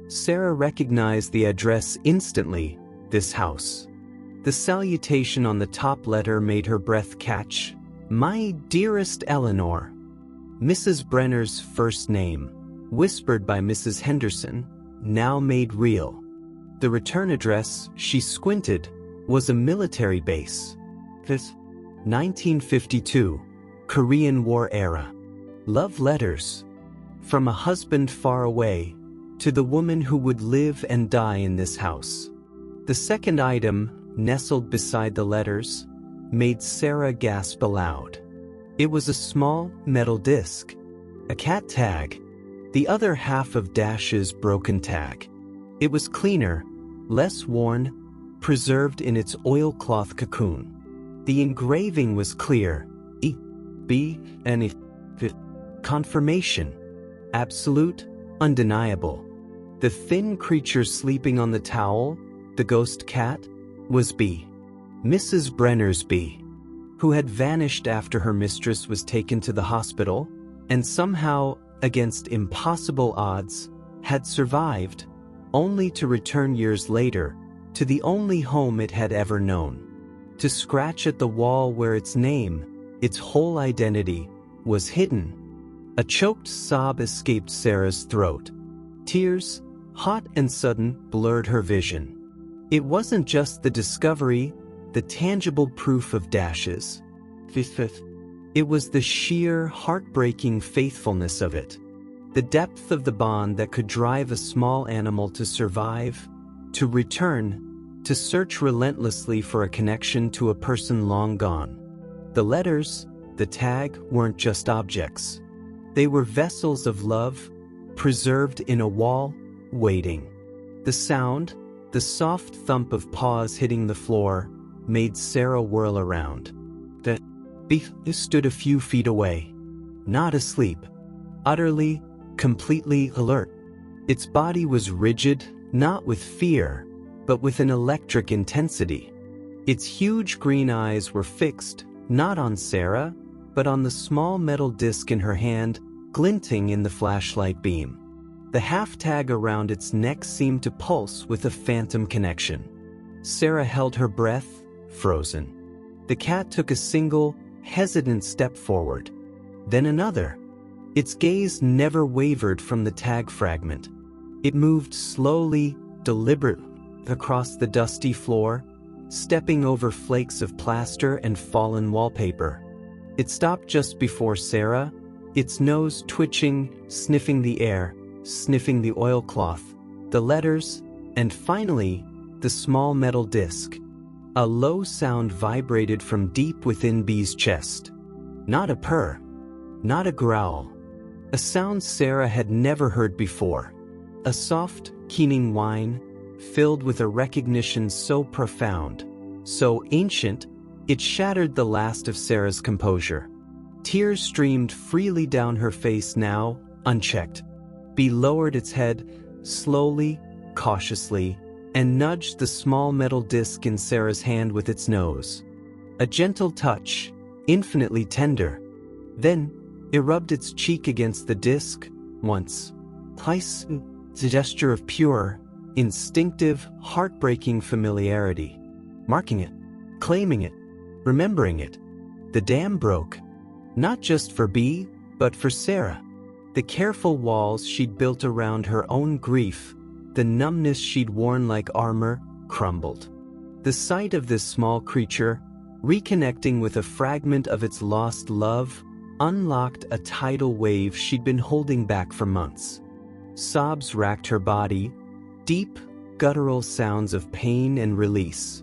Sarah recognized the address instantly, this house. The salutation on the top letter made her breath catch. My dearest Eleanor. Mrs. Brenner's first name, whispered by Mrs. Henderson, now made real. The return address, she squinted, was a military base. This 1952, Korean War era. Love letters. From a husband far away, to the woman who would live and die in this house. The second item, nestled beside the letters, made Sarah gasp aloud. It was a small metal disc. A cat tag. The other half of Dash's broken tag. It was cleaner, less worn, preserved in its oilcloth cocoon. The engraving was clear. E.B. and if confirmation. Absolute, undeniable. The thin creature sleeping on the towel, the ghost cat, was B. Mrs. Brenner's B, who had vanished after her mistress was taken to the hospital, and somehow, against impossible odds, had survived, only to return years later to the only home it had ever known. To scratch at the wall where its name, its whole identity, was hidden. A choked sob escaped Sarah's throat. Tears, hot and sudden, blurred her vision. It wasn't just the discovery, the tangible proof of Dash's. It was the sheer, heartbreaking faithfulness of it. The depth of the bond that could drive a small animal to survive, to return, to search relentlessly for a connection to a person long gone. The letters, the tag, weren't just objects. They were vessels of love, preserved in a wall, waiting. The sound, the soft thump of paws hitting the floor, made Sarah whirl around. The beef stood a few feet away. Not asleep. Utterly, completely alert. Its body was rigid, not with fear, but with an electric intensity. Its huge green eyes were fixed, not on Sarah, but on the small metal disc in her hand, glinting in the flashlight beam. The half-tag around its neck seemed to pulse with a phantom connection. Sarah held her breath, frozen. The cat took a single, hesitant step forward. Then another. Its gaze never wavered from the tag fragment. It moved slowly, deliberately, across the dusty floor, stepping over flakes of plaster and fallen wallpaper. It stopped just before Sarah, its nose twitching, sniffing the air, sniffing the oilcloth, the letters, and finally, the small metal disc. A low sound vibrated from deep within Bee's chest. Not a purr, not a growl. A sound Sarah had never heard before. A soft, keening whine, filled with a recognition so profound, so ancient, it shattered the last of Sarah's composure. Tears streamed freely down her face now, unchecked. Bee lowered its head, slowly, cautiously, and nudged the small metal disc in Sarah's hand with its nose. A gentle touch, infinitely tender. Then, it rubbed its cheek against the disc, once. Twice, the gesture of pure, instinctive, heartbreaking familiarity. Marking it, claiming it, remembering it. The dam broke. Not just for Bee, but for Sarah. The careful walls she'd built around her own grief, the numbness she'd worn like armor, crumbled. The sight of this small creature, reconnecting with a fragment of its lost love, unlocked a tidal wave she'd been holding back for months. Sobs racked her body, deep, guttural sounds of pain and release.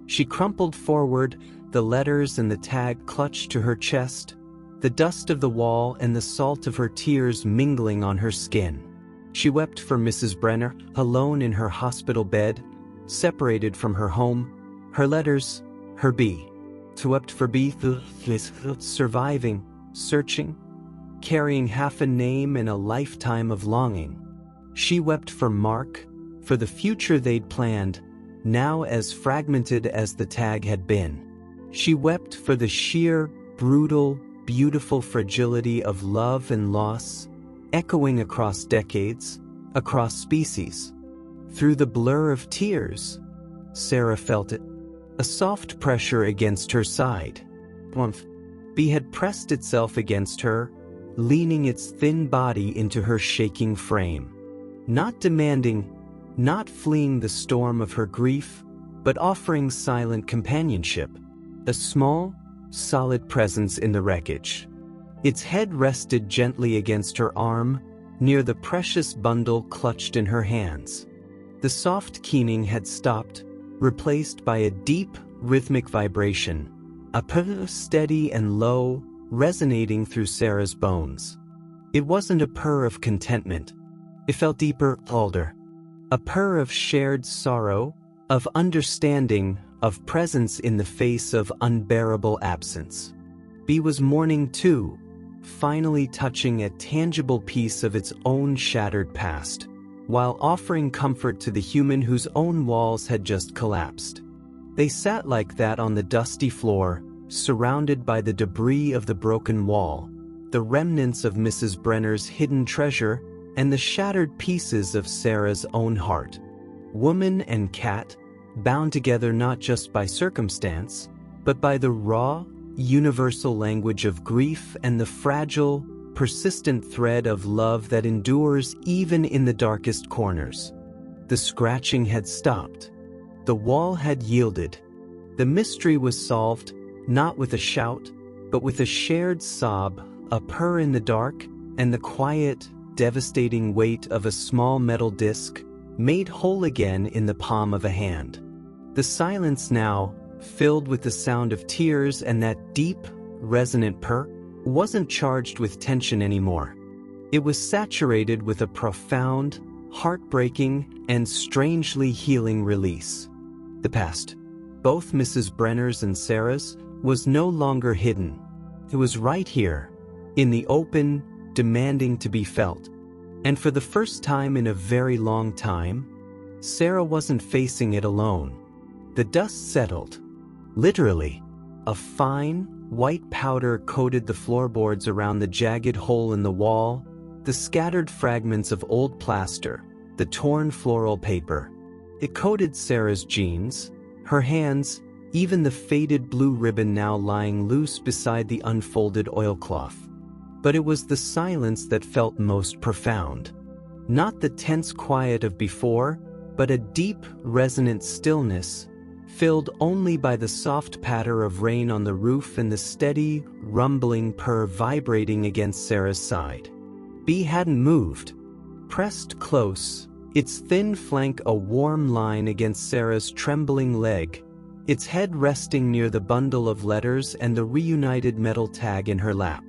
She crumpled forward, the letters and the tag clutched to her chest, the dust of the wall and the salt of her tears mingling on her skin. She wept for Mrs. Brenner, alone in her hospital bed, separated from her home, her letters, her Bee. She wept for Bee, surviving, searching, carrying half a name and a lifetime of longing. She wept for Mark, for the future they'd planned, now as fragmented as the tag had been. She wept for the sheer, brutal, beautiful fragility of love and loss, echoing across decades, across species. Through the blur of tears, Sarah felt it, a soft pressure against her side. Bee had pressed itself against her, leaning its thin body into her shaking frame. Not demanding, not fleeing the storm of her grief, but offering silent companionship, a small, solid presence in the wreckage. Its head rested gently against her arm, near the precious bundle clutched in her hands. The soft keening had stopped, replaced by a deep, rhythmic vibration, a purr steady and low, resonating through Sarah's bones. It wasn't a purr of contentment. It felt deeper, older. A purr of shared sorrow, of understanding, of presence in the face of unbearable absence. Bee was mourning too, finally touching a tangible piece of its own shattered past, while offering comfort to the human whose own walls had just collapsed. They sat like that on the dusty floor, surrounded by the debris of the broken wall, the remnants of Mrs. Brenner's hidden treasure, and the shattered pieces of Sarah's own heart. Woman and cat, bound together not just by circumstance, but by the raw, universal language of grief and the fragile, persistent thread of love that endures even in the darkest corners. The scratching had stopped. The wall had yielded. The mystery was solved, not with a shout, but with a shared sob, a purr in the dark, and the quiet, devastating weight of a small metal disc, made whole again in the palm of a hand. The silence now, filled with the sound of tears and that deep, resonant purr, wasn't charged with tension anymore. It was saturated with a profound, heartbreaking, and strangely healing release. The past, both Mrs. Brenner's and Sarah's, was no longer hidden. It was right here, in the open, demanding to be felt. And for the first time in a very long time, Sarah wasn't facing it alone. The dust settled. Literally, a fine, white powder coated the floorboards around the jagged hole in the wall, the scattered fragments of old plaster, the torn floral paper. It coated Sarah's jeans, her hands, even the faded blue ribbon now lying loose beside the unfolded oilcloth. But it was the silence that felt most profound. Not the tense quiet of before, but a deep, resonant stillness, filled only by the soft patter of rain on the roof and the steady, rumbling purr vibrating against Sarah's side. Bee hadn't moved. Pressed close, its thin flank a warm line against Sarah's trembling leg, its head resting near the bundle of letters and the reunited metal tag in her lap.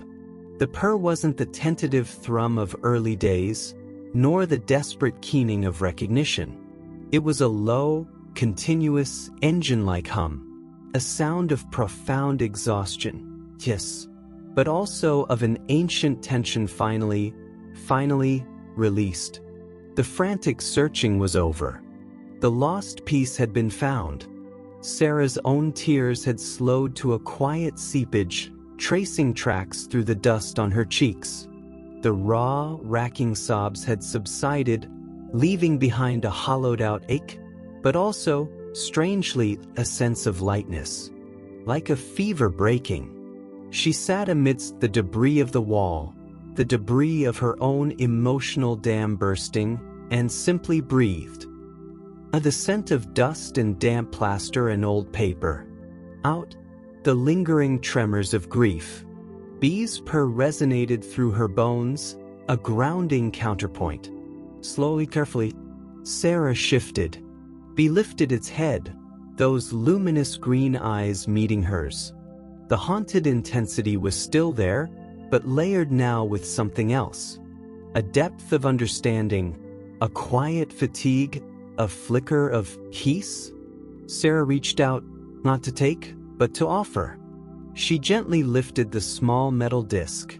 The purr wasn't the tentative thrum of early days, nor the desperate keening of recognition. It was a low, continuous, engine-like hum, a sound of profound exhaustion, yes, but also of an ancient tension finally released. The frantic searching was over. The lost piece had been found. Sarah's own tears had slowed to a quiet seepage, tracing tracks through the dust on her cheeks. The raw, racking sobs had subsided, leaving behind a hollowed-out ache, but also, strangely, a sense of lightness. Like a fever breaking. She sat amidst the debris of the wall, the debris of her own emotional dam bursting, and simply breathed. The scent of dust and damp plaster and old paper. Out, the lingering tremors of grief. Bee's purr resonated through her bones, a grounding counterpoint. Slowly, carefully, Sarah shifted. Bee lifted its head, those luminous green eyes meeting hers. The haunted intensity was still there, but layered now with something else. A depth of understanding, a quiet fatigue, a flicker of peace. Sarah reached out, not to take, but to offer. She gently lifted the small metal disc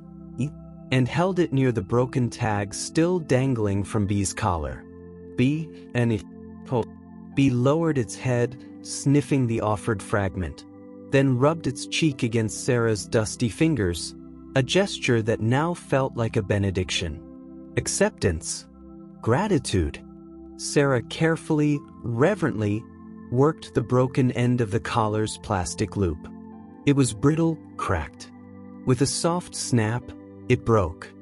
and held it near the broken tag still dangling from Bee's collar. Bee lowered its head, sniffing the offered fragment, then rubbed its cheek against Sarah's dusty fingers, a gesture that now felt like a benediction. Acceptance. Gratitude. Sarah carefully, reverently, worked the broken end of the collar's plastic loop. It was brittle, cracked. With a soft snap, it broke.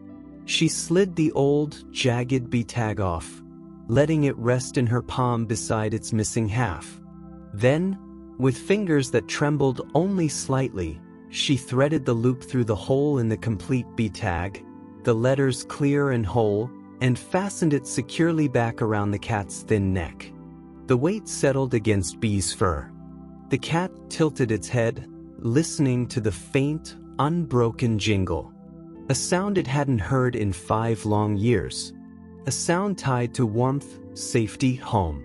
She slid the old, jagged bee tag off, letting it rest in her palm beside its missing half. Then, with fingers that trembled only slightly, she threaded the loop through the hole in the complete bee tag, the letters clear and whole, and fastened it securely back around the cat's thin neck. The weight settled against Bee's fur. The cat tilted its head, listening to the faint, unbroken jingle. A sound it hadn't heard in 5 long years. A sound tied to warmth, safety, home.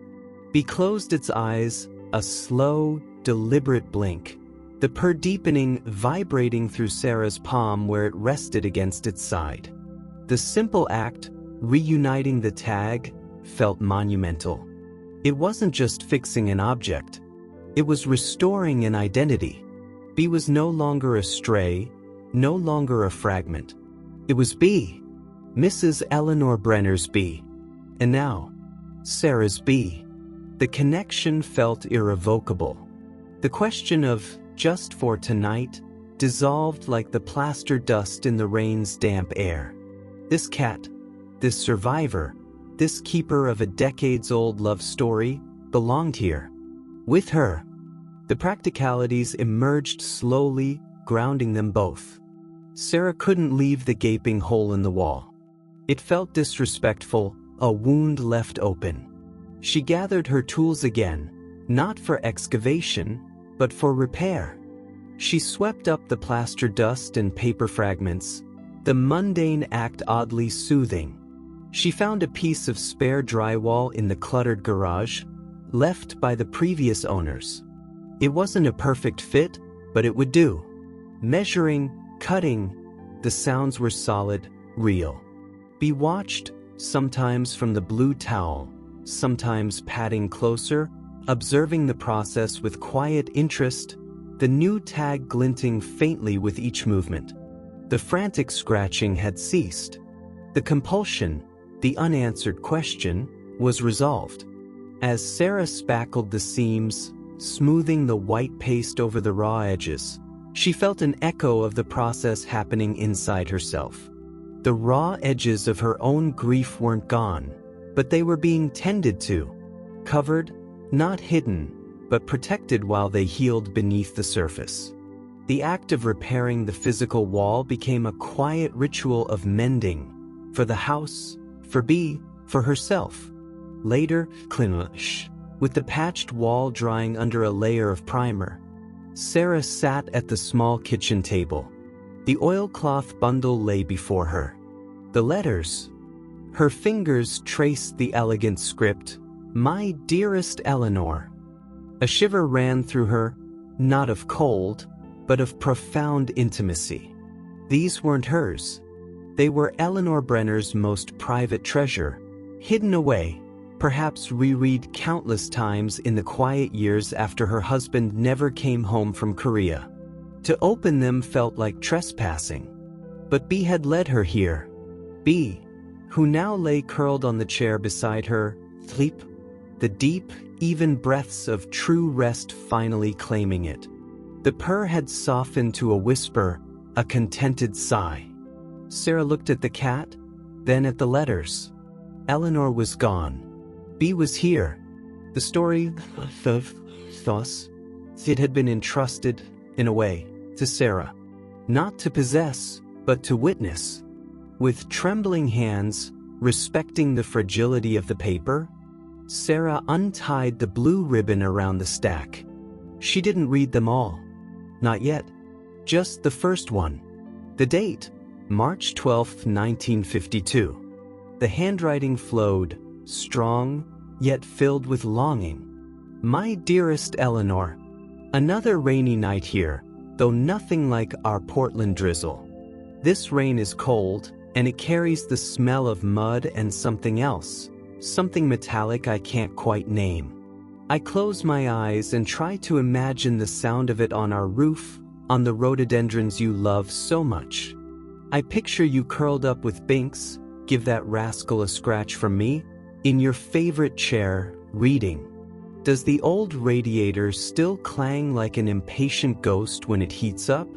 Bee closed its eyes, a slow, deliberate blink. The purr deepening, vibrating through Sarah's palm where it rested against its side. The simple act, reuniting the tag, felt monumental. It wasn't just fixing an object. It was restoring an identity. Bee was no longer a stray, no longer a fragment. It was Bee, Mrs. Eleanor Brenner's Bee. And now, Sarah's Bee. The connection felt irrevocable. The question of just for tonight dissolved like the plaster dust in the rain's damp air. This cat, this survivor, this keeper of a decades-old love story, belonged here. With her. The practicalities emerged slowly, grounding them both. Sarah couldn't leave the gaping hole in the wall. It felt disrespectful, a wound left open. She gathered her tools again, not for excavation, but for repair. She swept up the plaster dust and paper fragments, the mundane act oddly soothing. She found a piece of spare drywall in the cluttered garage, left by the previous owners. It wasn't a perfect fit, but it would do. Measuring, cutting, the sounds were solid, real. Be watched, sometimes from the blue towel, sometimes padding closer, observing the process with quiet interest, the new tag glinting faintly with each movement. The frantic scratching had ceased. The compulsion, the unanswered question, was resolved. As Sarah spackled the seams, smoothing the white paste over the raw edges, she felt an echo of the process happening inside herself. The raw edges of her own grief weren't gone, but they were being tended to, covered, not hidden, but protected while they healed beneath the surface. The act of repairing the physical wall became a quiet ritual of mending, for the house, for Bea, for herself. Later, cleanish, with the patched wall drying under a layer of primer, Sarah sat at the small kitchen table. The oilcloth bundle lay before her. The letters. Her fingers traced the elegant script, "My dearest Eleanor." A shiver ran through her, not of cold, but of profound intimacy. These weren't hers. They were Eleanor Brenner's most private treasure, hidden away, perhaps reread countless times in the quiet years after her husband never came home from Korea. To open them felt like trespassing. But Bea had led her here. Bea, who now lay curled on the chair beside her, sleep, the deep, even breaths of true rest finally claiming it. The purr had softened to a whisper, a contented sigh. Sarah looked at the cat, then at the letters. Eleanor was gone. Bea was here. The story of thus, it had been entrusted, in a way, to Sarah. Not to possess, but to witness. With trembling hands, respecting the fragility of the paper, Sarah untied the blue ribbon around the stack. She didn't read them all. Not yet. Just the first one. The date, March 12, 1952. The handwriting flowed, strong, yet filled with longing. My dearest Eleanor, another rainy night here, though nothing like our Portland drizzle. This rain is cold, and it carries the smell of mud and something else, something metallic I can't quite name. I close my eyes and try to imagine the sound of it on our roof, on the rhododendrons you love so much. I picture you curled up with Binks, give that rascal a scratch from me, in your favorite chair, reading. Does the old radiator still clang like an impatient ghost when it heats up?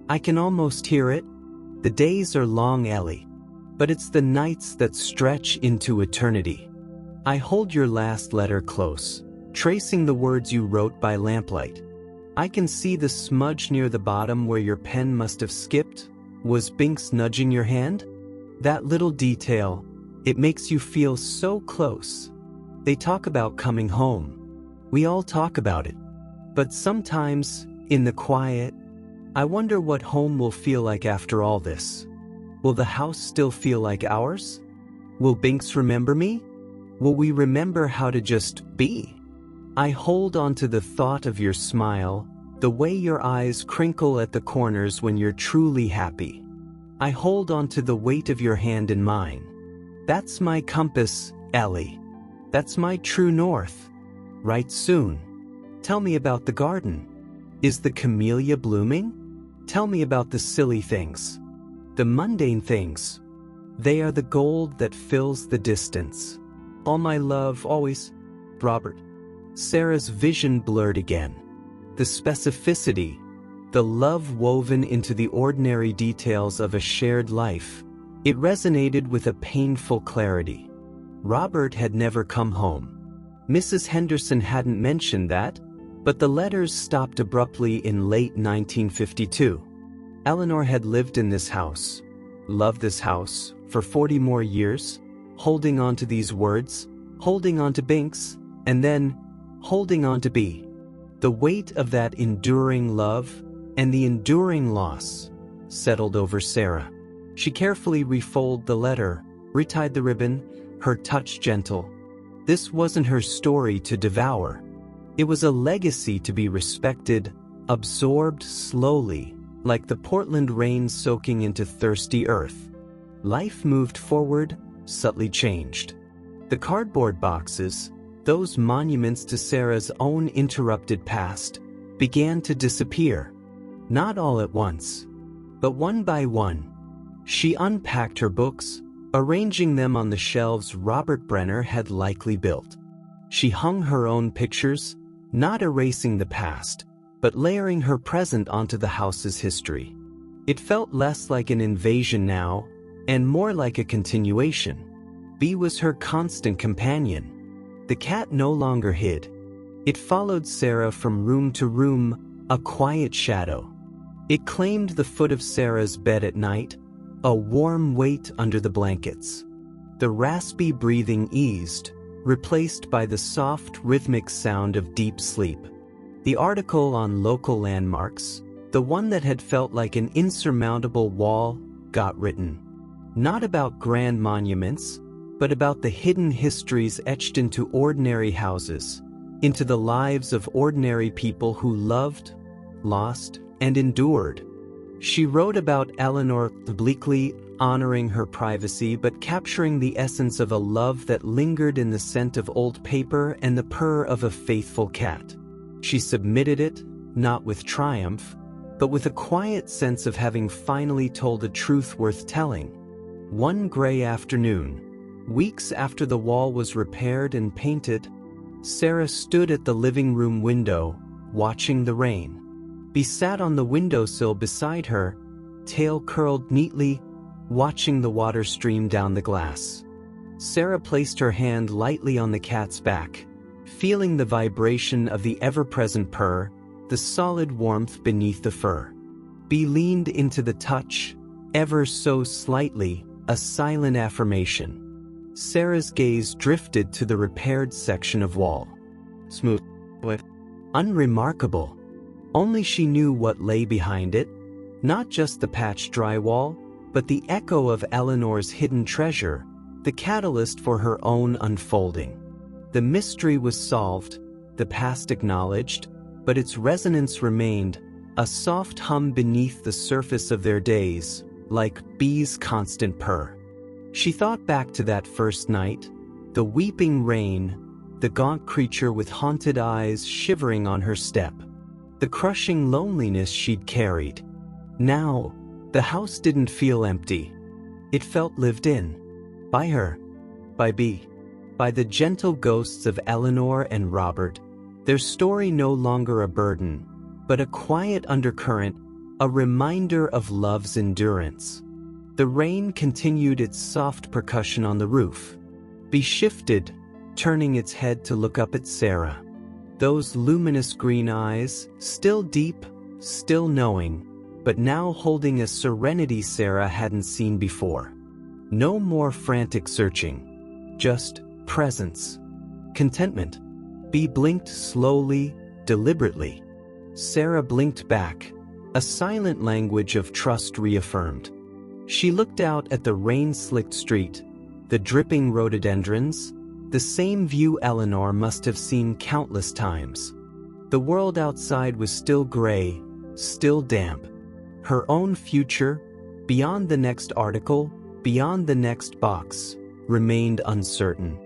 I can almost hear it. The days are long, Ellie, but it's the nights that stretch into eternity. I hold your last letter close, tracing the words you wrote by lamplight. I can see the smudge near the bottom where your pen must have skipped. Was Binks nudging your hand? That little detail, it makes you feel so close. They talk about coming home. We all talk about it. But sometimes, in the quiet, I wonder what home will feel like after all this. Will the house still feel like ours? Will Binks remember me? Will we remember how to just be? I hold on to the thought of your smile, the way your eyes crinkle at the corners when you're truly happy. I hold on to the weight of your hand in mine. That's my compass, Ellie. That's my true north. Write soon. Tell me about the garden. Is the camellia blooming? Tell me about the silly things. The mundane things. They are the gold that fills the distance. All my love, always, Robert. Sarah's vision blurred again. The specificity, the love woven into the ordinary details of a shared life, it resonated with a painful clarity. Robert had never come home. Mrs. Henderson hadn't mentioned that, but the letters stopped abruptly in late 1952. Eleanor had lived in this house, loved this house, for 40 more years, holding on to these words, holding on to Binks, and then holding on to B. The weight of that enduring love and the enduring loss settled over Sarah. She carefully refolded the letter, retied the ribbon, her touch gentle. This wasn't her story to devour. It was a legacy to be respected, absorbed slowly, like the Portland rain soaking into thirsty earth. Life moved forward, subtly changed. The cardboard boxes, those monuments to Sarah's own interrupted past, began to disappear. Not all at once, but one by one. She unpacked her books, arranging them on the shelves Robert Brenner had likely built. She hung her own pictures, not erasing the past, but layering her present onto the house's history. It felt less like an invasion now, and more like a continuation. B was her constant companion. The cat no longer hid. It followed Sarah from room to room, a quiet shadow. It claimed the foot of Sarah's bed at night, a warm weight under the blankets. The raspy breathing eased, replaced by the soft, rhythmic sound of deep sleep. The article on local landmarks, the one that had felt like an insurmountable wall, got written. Not about grand monuments, but about the hidden histories etched into ordinary houses, into the lives of ordinary people who loved, lost, and endured. She wrote about Eleanor obliquely, honoring her privacy but capturing the essence of a love that lingered in the scent of old paper and the purr of a faithful cat. She submitted it, not with triumph, but with a quiet sense of having finally told a truth worth telling. One gray afternoon, weeks after the wall was repaired and painted, Sarah stood at the living room window, watching the rain. Bee sat on the windowsill beside her, tail curled neatly, watching the water stream down the glass. Sarah placed her hand lightly on the cat's back, feeling the vibration of the ever-present purr, the solid warmth beneath the fur. Bee leaned into the touch, ever so slightly, a silent affirmation. Sarah's gaze drifted to the repaired section of wall. Smooth, unremarkable. Only she knew what lay behind it, not just the patched drywall, but the echo of Eleanor's hidden treasure, the catalyst for her own unfolding. The mystery was solved, the past acknowledged, but its resonance remained, a soft hum beneath the surface of their days, like Bee's constant purr. She thought back to that first night, the weeping rain, the gaunt creature with haunted eyes shivering on her step, the crushing loneliness she'd carried. Now, the house didn't feel empty. It felt lived in. By her. By Bee. By the gentle ghosts of Eleanor and Robert. Their story no longer a burden, but a quiet undercurrent, a reminder of love's endurance. The rain continued its soft percussion on the roof. Bee shifted, turning its head to look up at Sarah. Those luminous green eyes, still deep, still knowing, but now holding a serenity Sarah hadn't seen before. No more frantic searching, just presence. Contentment. Bee blinked slowly, deliberately. Sarah blinked back, a silent language of trust reaffirmed. She looked out at the rain-slicked street, the dripping rhododendrons, the same view Eleanor must have seen countless times. The world outside was still gray, still damp. Her own future, beyond the next article, beyond the next box, remained uncertain.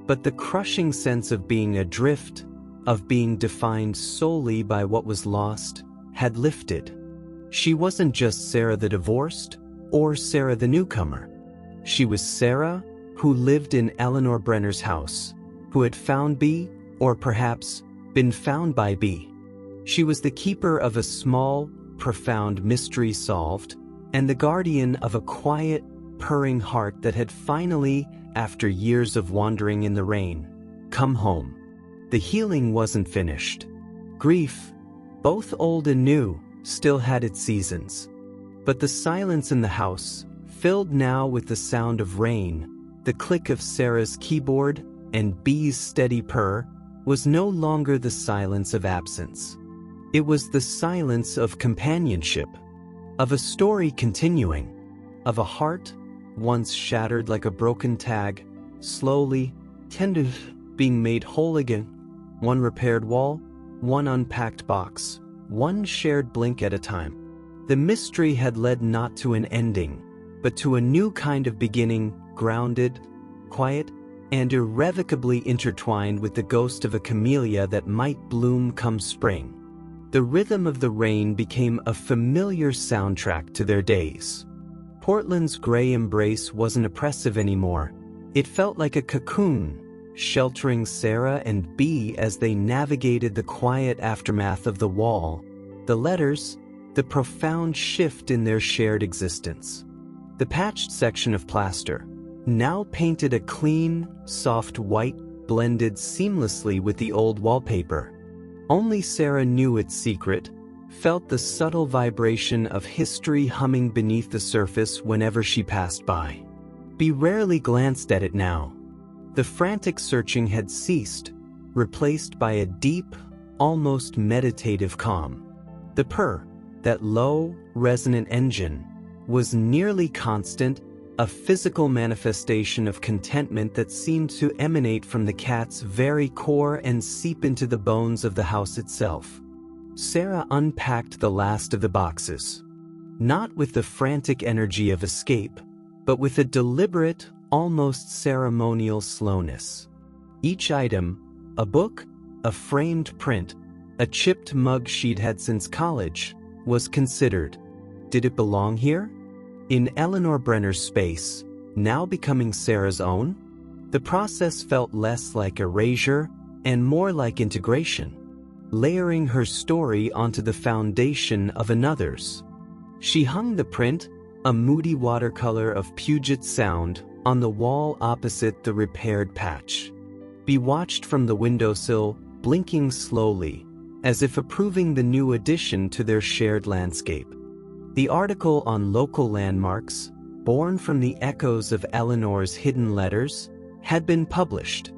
But the crushing sense of being adrift, of being defined solely by what was lost, had lifted. She wasn't just Sarah the divorced, or Sarah the newcomer. She was Sarah, who lived in Eleanor Brenner's house, who had found Bee, or perhaps been found by Bee. She was the keeper of a small, profound mystery solved, and the guardian of a quiet, purring heart that had finally, after years of wandering in the rain, come home. The healing wasn't finished. Grief, both old and new, still had its seasons. But the silence in the house, filled now with the sound of rain, the click of Sarah's keyboard, and Bee's steady purr, was no longer the silence of absence. It was the silence of companionship, of a story continuing, of a heart, once shattered like a broken tag, slowly, tenderly being made whole again. One repaired wall, one unpacked box, one shared blink at a time. The mystery had led not to an ending, but to a new kind of beginning, grounded, quiet, and irrevocably intertwined with the ghost of a camellia that might bloom come spring. The rhythm of the rain became a familiar soundtrack to their days. Portland's gray embrace wasn't oppressive anymore. It felt like a cocoon, sheltering Sarah and Bee as they navigated the quiet aftermath of the wall, the letters, the profound shift in their shared existence. The patched section of plaster, now painted a clean, soft white, blended seamlessly with the old wallpaper. Only Sarah knew its secret, felt the subtle vibration of history humming beneath the surface whenever she passed by. Bee rarely glanced at it now. The frantic searching had ceased, replaced by a deep, almost meditative calm. The purr, that low, resonant engine, was nearly constant, a physical manifestation of contentment that seemed to emanate from the cat's very core and seep into the bones of the house itself. Sarah unpacked the last of the boxes, not with the frantic energy of escape, but with a deliberate, almost ceremonial slowness. Each item, a book, a framed print, a chipped mug she'd had since college, was considered. Did it belong here? In Eleanor Brenner's space, now becoming Sarah's own? The process felt less like erasure and more like integration, layering her story onto the foundation of another's. She hung the print, a moody watercolor of Puget Sound, on the wall opposite the repaired patch. Bee watched from the windowsill, blinking slowly, as if approving the new addition to their shared landscape. The article on local landmarks, born from the echoes of Eleanor's hidden letters, had been published.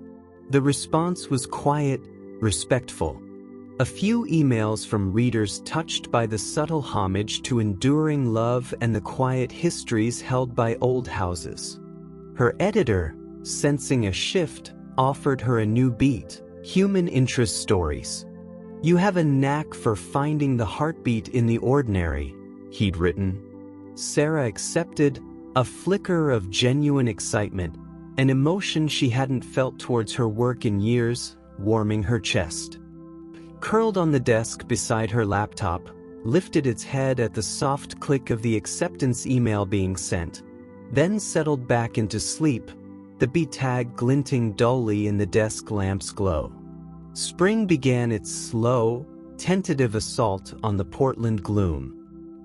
The response was quiet, respectful. A few emails from readers touched by the subtle homage to enduring love and the quiet histories held by old houses. Her editor, sensing a shift, offered her a new beat: human interest stories. "You have a knack for finding the heartbeat in the ordinary," he'd written. Sarah accepted, a flicker of genuine excitement, an emotion she hadn't felt towards her work in years, warming her chest. Curled on the desk beside her laptop, lifted its head at the soft click of the acceptance email being sent, then settled back into sleep, the Bee tag glinting dully in the desk lamp's glow. Spring began its slow, tentative assault on the Portland gloom.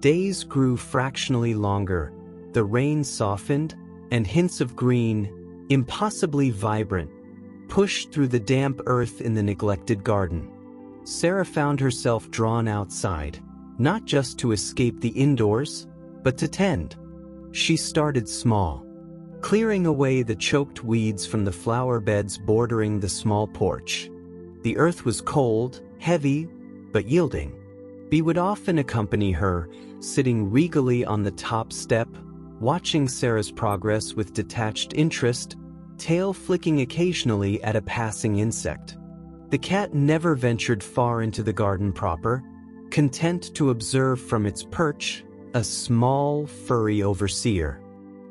Days grew fractionally longer, the rain softened, and hints of green, impossibly vibrant, pushed through the damp earth in the neglected garden. Sarah found herself drawn outside, not just to escape the indoors, but to tend. She started small, clearing away the choked weeds from the flower beds bordering the small porch. The earth was cold, heavy, but yielding. Bee would often accompany her, sitting regally on the top step, watching Sarah's progress with detached interest, tail flicking occasionally at a passing insect. The cat never ventured far into the garden proper, content to observe from its perch, a small, furry overseer.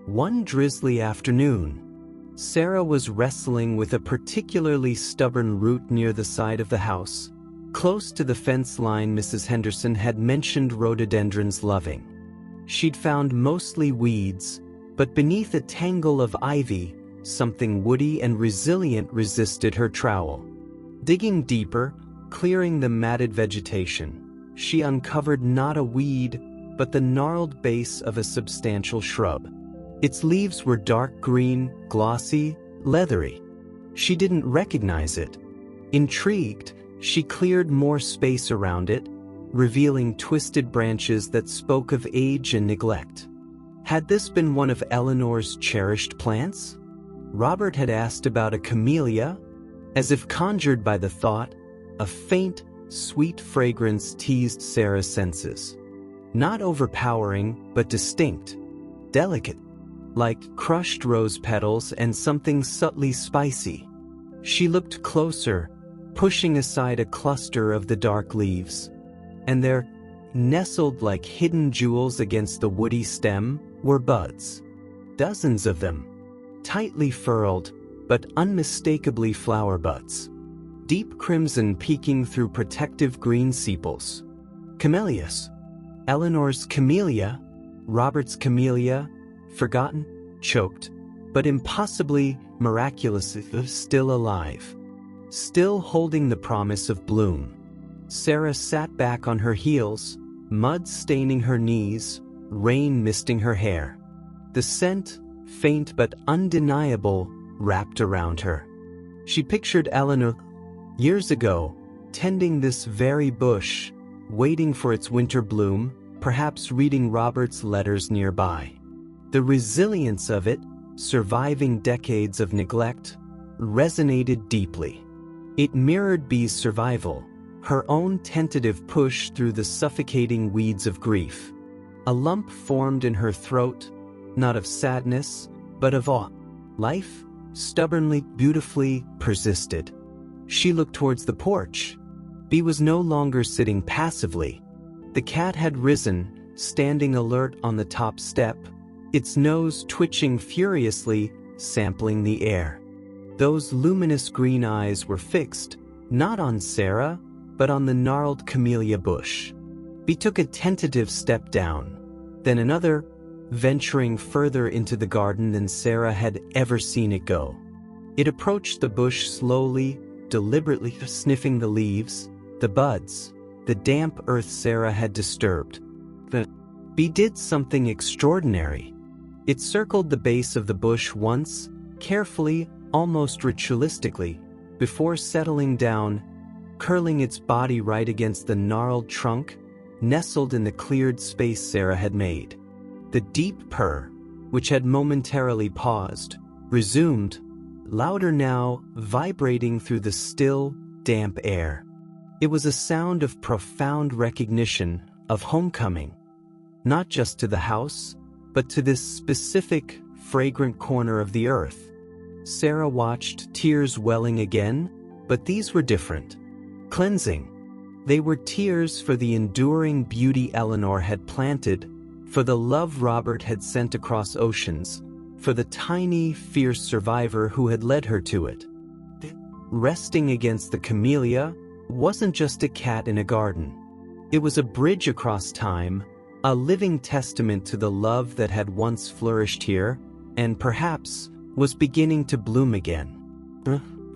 One drizzly afternoon, Sarah was wrestling with a particularly stubborn root near the side of the house. Close to the fence line Mrs. Henderson had mentioned rhododendrons loving. She'd found mostly weeds, but beneath a tangle of ivy, something woody and resilient resisted her trowel. Digging deeper, clearing the matted vegetation, she uncovered not a weed, but the gnarled base of a substantial shrub. Its leaves were dark green, glossy, leathery. She didn't recognize it. Intrigued, she cleared more space around it, revealing twisted branches that spoke of age and neglect. Had this been one of Eleanor's cherished plants? Robert had asked about a camellia, as if conjured by the thought. A faint, sweet fragrance teased Sarah's senses. Not overpowering, but distinct, delicate, like crushed rose petals and something subtly spicy. She looked closer, pushing aside a cluster of the dark leaves. And there, nestled like hidden jewels against the woody stem, were buds. Dozens of them, tightly furled, but unmistakably flower buds. Deep crimson peeking through protective green sepals. Camellias. Eleanor's camellia, Robert's camellia, forgotten, choked, but impossibly, miraculously still alive. Still holding the promise of bloom. Sarah sat back on her heels, mud staining her knees, rain misting her hair. The scent, faint but undeniable, wrapped around her. She pictured Eleanor, years ago, tending this very bush, waiting for its winter bloom, perhaps reading Robert's letters nearby. The resilience of it, surviving decades of neglect, resonated deeply. It mirrored Bee's survival, her own tentative push through the suffocating weeds of grief. A lump formed in her throat, not of sadness, but of awe. Life, stubbornly, beautifully, persisted. She looked towards the porch. Bee was no longer sitting passively. The cat had risen, standing alert on the top step, its nose twitching furiously, sampling the air. Those luminous green eyes were fixed, not on Sarah, but on the gnarled camellia bush. Bee took a tentative step down, then another, venturing further into the garden than Sarah had ever seen it go. It approached the bush slowly, deliberately sniffing the leaves, the buds, the damp earth Sarah had disturbed. Bee did something extraordinary. It circled the base of the bush once, carefully, almost ritualistically, before settling down, curling its body right against the gnarled trunk, nestled in the cleared space Sarah had made. The deep purr, which had momentarily paused, resumed, louder now, vibrating through the still, damp air. It was a sound of profound recognition, of homecoming, not just to the house, but to this specific, fragrant corner of the earth. Sarah watched, tears welling again, but these were different. Cleansing. They were tears for the enduring beauty Eleanor had planted, for the love Robert had sent across oceans, for the tiny, fierce survivor who had led her to it. Resting against the camellia wasn't just a cat in a garden. It was a bridge across time, a living testament to the love that had once flourished here, and perhaps was beginning to bloom again.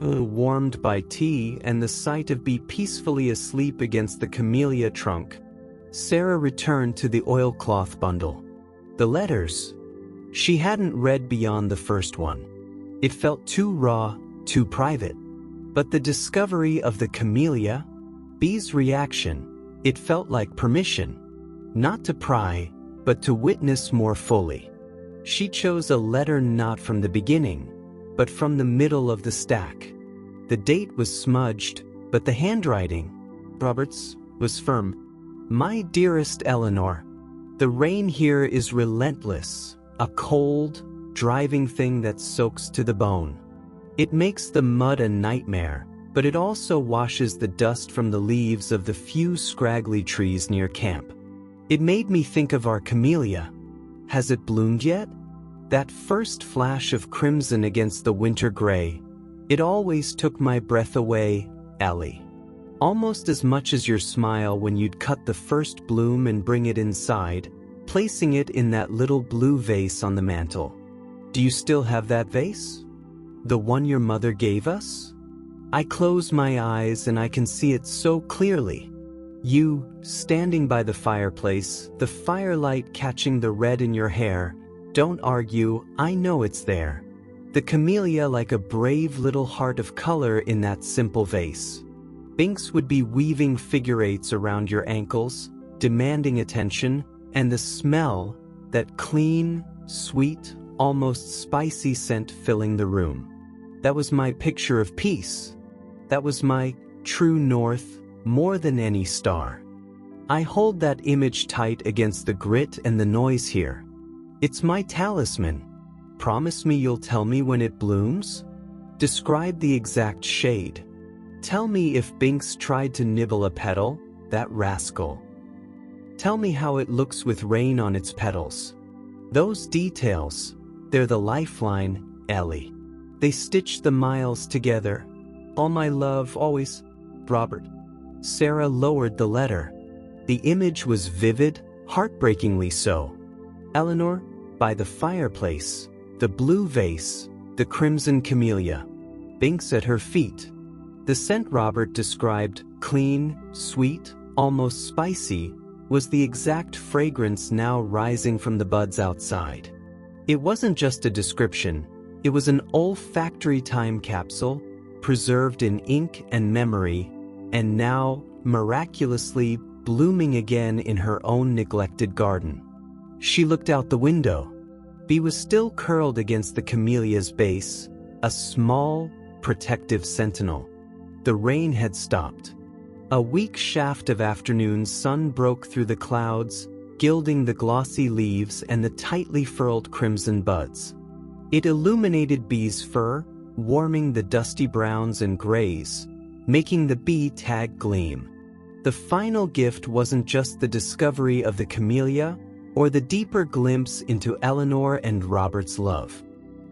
Warmed by tea and the sight of Bee peacefully asleep against the camellia trunk, Sarah returned to the oilcloth bundle. The letters. She hadn't read beyond the first one. It felt too raw, too private. But the discovery of the camellia, Bee's reaction, it felt like permission. Not to pry, but to witness more fully. She chose a letter not from the beginning, but from the middle of the stack. The date was smudged, but the handwriting, Robert's, was firm. My dearest Eleanor, the rain here is relentless, a cold, driving thing that soaks to the bone. It makes the mud a nightmare, but it also washes the dust from the leaves of the few scraggly trees near camp. It made me think of our camellia. Has it bloomed yet? That first flash of crimson against the winter gray. It always took my breath away, Ellie. Almost as much as your smile when you'd cut the first bloom and bring it inside, placing it in that little blue vase on the mantel. Do you still have that vase? The one your mother gave us? I close my eyes and I can see it so clearly. You, standing by the fireplace, the firelight catching the red in your hair. Don't argue, I know it's there. The camellia like a brave little heart of color in that simple vase. Binks would be weaving figure eights around your ankles, demanding attention, and the smell, that clean, sweet, almost spicy scent filling the room. That was my picture of peace. That was my true north, more than any star. I hold that image tight against the grit and the noise here. It's my talisman. Promise me you'll tell me when it blooms? Describe the exact shade. Tell me if Binks tried to nibble a petal, that rascal. Tell me how it looks with rain on its petals. Those details, they're the lifeline, Ellie. They stitch the miles together. All my love, always, Robert. Sarah lowered the letter. The image was vivid, heartbreakingly so. Eleanor, by the fireplace, the blue vase, the crimson camellia. Binks at her feet. The scent Robert described, clean, sweet, almost spicy, was the exact fragrance now rising from the buds outside. It wasn't just a description, it was an olfactory time capsule, preserved in ink and memory, and now, miraculously, blooming again in her own neglected garden. She looked out the window. Bee was still curled against the camellia's base, a small, protective sentinel. The rain had stopped. A weak shaft of afternoon sun broke through the clouds, gilding the glossy leaves and the tightly furled crimson buds. It illuminated Bee's fur, warming the dusty browns and grays, making the bee tag gleam. The final gift wasn't just the discovery of the camellia or the deeper glimpse into Eleanor and Robert's love.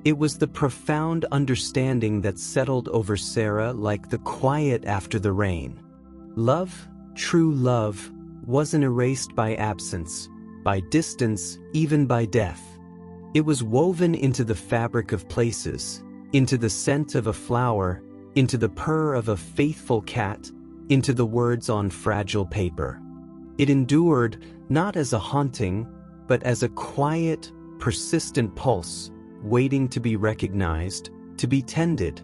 It was the profound understanding that settled over Sarah like the quiet after the rain. Love, true love, wasn't erased by absence, by distance, even by death. It was woven into the fabric of places, into the scent of a flower, into the purr of a faithful cat, into the words on fragile paper. It endured not as a haunting, but as a quiet, persistent pulse, waiting to be recognized, to be tended.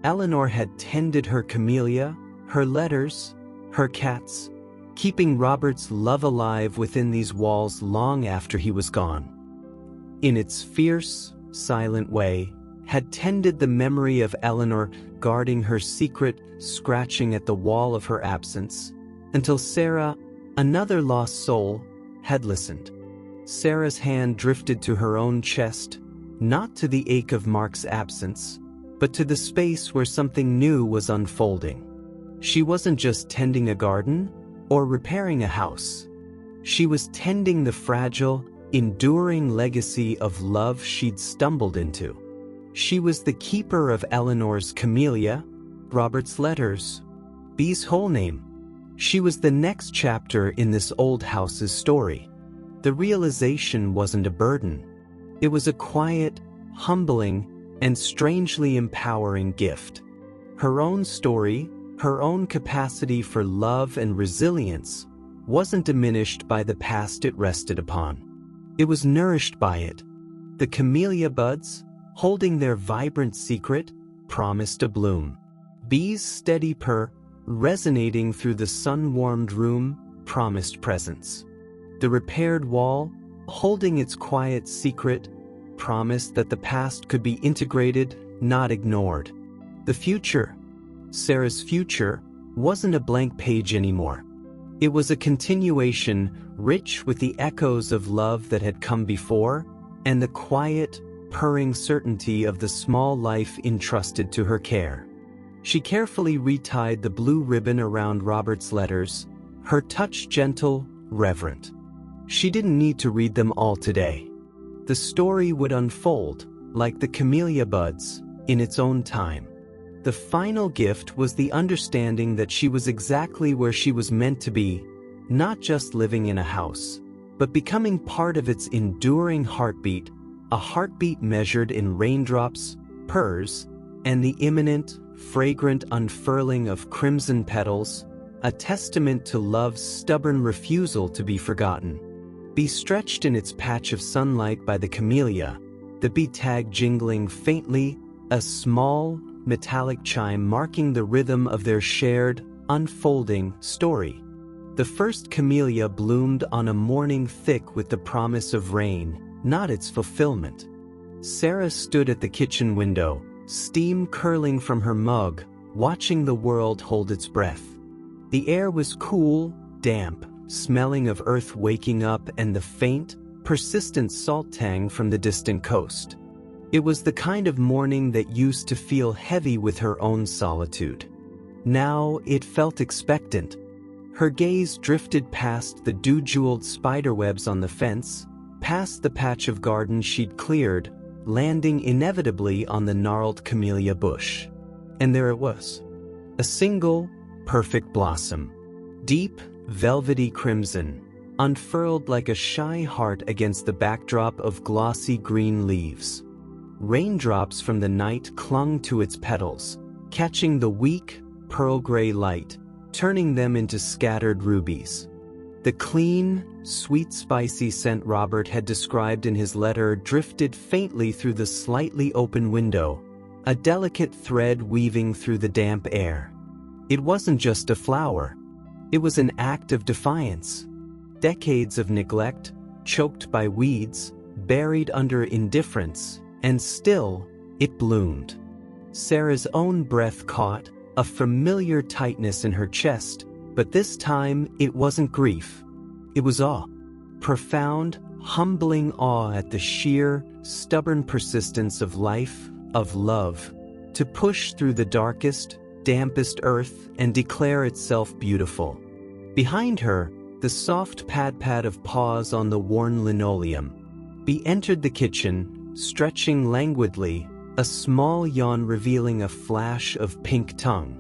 Eleanor had tended her camellia, her letters, her cats, keeping Robert's love alive within these walls long after he was gone. In its fierce, silent way, had tended the memory of Eleanor guarding her secret, scratching at the wall of her absence, until Sarah, another lost soul, had listened. Sarah's hand drifted to her own chest, not to the ache of Mark's absence, but to the space where something new was unfolding. She wasn't just tending a garden or repairing a house. She was tending the fragile, enduring legacy of love she'd stumbled into. She was the keeper of Eleanor's camellia, Robert's letters, Bee's whole name. She was the next chapter in this old house's story. The realization wasn't a burden. It was a quiet, humbling, and strangely empowering gift. Her own story, her own capacity for love and resilience, wasn't diminished by the past it rested upon. It was nourished by it. The camellia buds, holding their vibrant secret, promised to bloom. Bee's steady purr, resonating through the sun-warmed room, promised presence. The repaired wall, holding its quiet secret, promised that the past could be integrated, not ignored. The future, Sarah's future, wasn't a blank page anymore. It was a continuation, rich with the echoes of love that had come before, and the quiet, purring certainty of the small life entrusted to her care. She carefully retied the blue ribbon around Robert's letters, her touch gentle, reverent. She didn't need to read them all today. The story would unfold, like the camellia buds, in its own time. The final gift was the understanding that she was exactly where she was meant to be, not just living in a house, but becoming part of its enduring heartbeat, a heartbeat measured in raindrops, purrs, and the imminent, fragrant unfurling of crimson petals, a testament to love's stubborn refusal to be forgotten. Bee stretched in its patch of sunlight by the camellia, the bee tag jingling faintly, a small, metallic chime marking the rhythm of their shared, unfolding story. The first camellia bloomed on a morning thick with the promise of rain, not its fulfillment. Sarah stood at the kitchen window, steam curling from her mug, watching the world hold its breath. The air was cool, damp, smelling of earth waking up and the faint, persistent salt tang from the distant coast. It was the kind of morning that used to feel heavy with her own solitude. Now it felt expectant. Her gaze drifted past the dew-jeweled spiderwebs on the fence, past the patch of garden she'd cleared, landing inevitably on the gnarled camellia bush. And there it was. A single, perfect blossom. Deep, velvety crimson, unfurled like a shy heart against the backdrop of glossy green leaves. Raindrops from the night clung to its petals, catching the weak, pearl-gray light, turning them into scattered rubies. The clean, sweet spicy scent Robert had described in his letter drifted faintly through the slightly open window, a delicate thread weaving through the damp air. It wasn't just a flower. It was an act of defiance. Decades of neglect, choked by weeds, buried under indifference, and still, it bloomed. Sarah's own breath caught, a familiar tightness in her chest, but this time it wasn't grief. It was awe. Profound, humbling awe at the sheer, stubborn persistence of life, of love, to push through the darkest, dampest earth and declare itself beautiful. Behind her, the soft pad-pad of paws on the worn linoleum. Bee entered the kitchen, stretching languidly, a small yawn revealing a flash of pink tongue.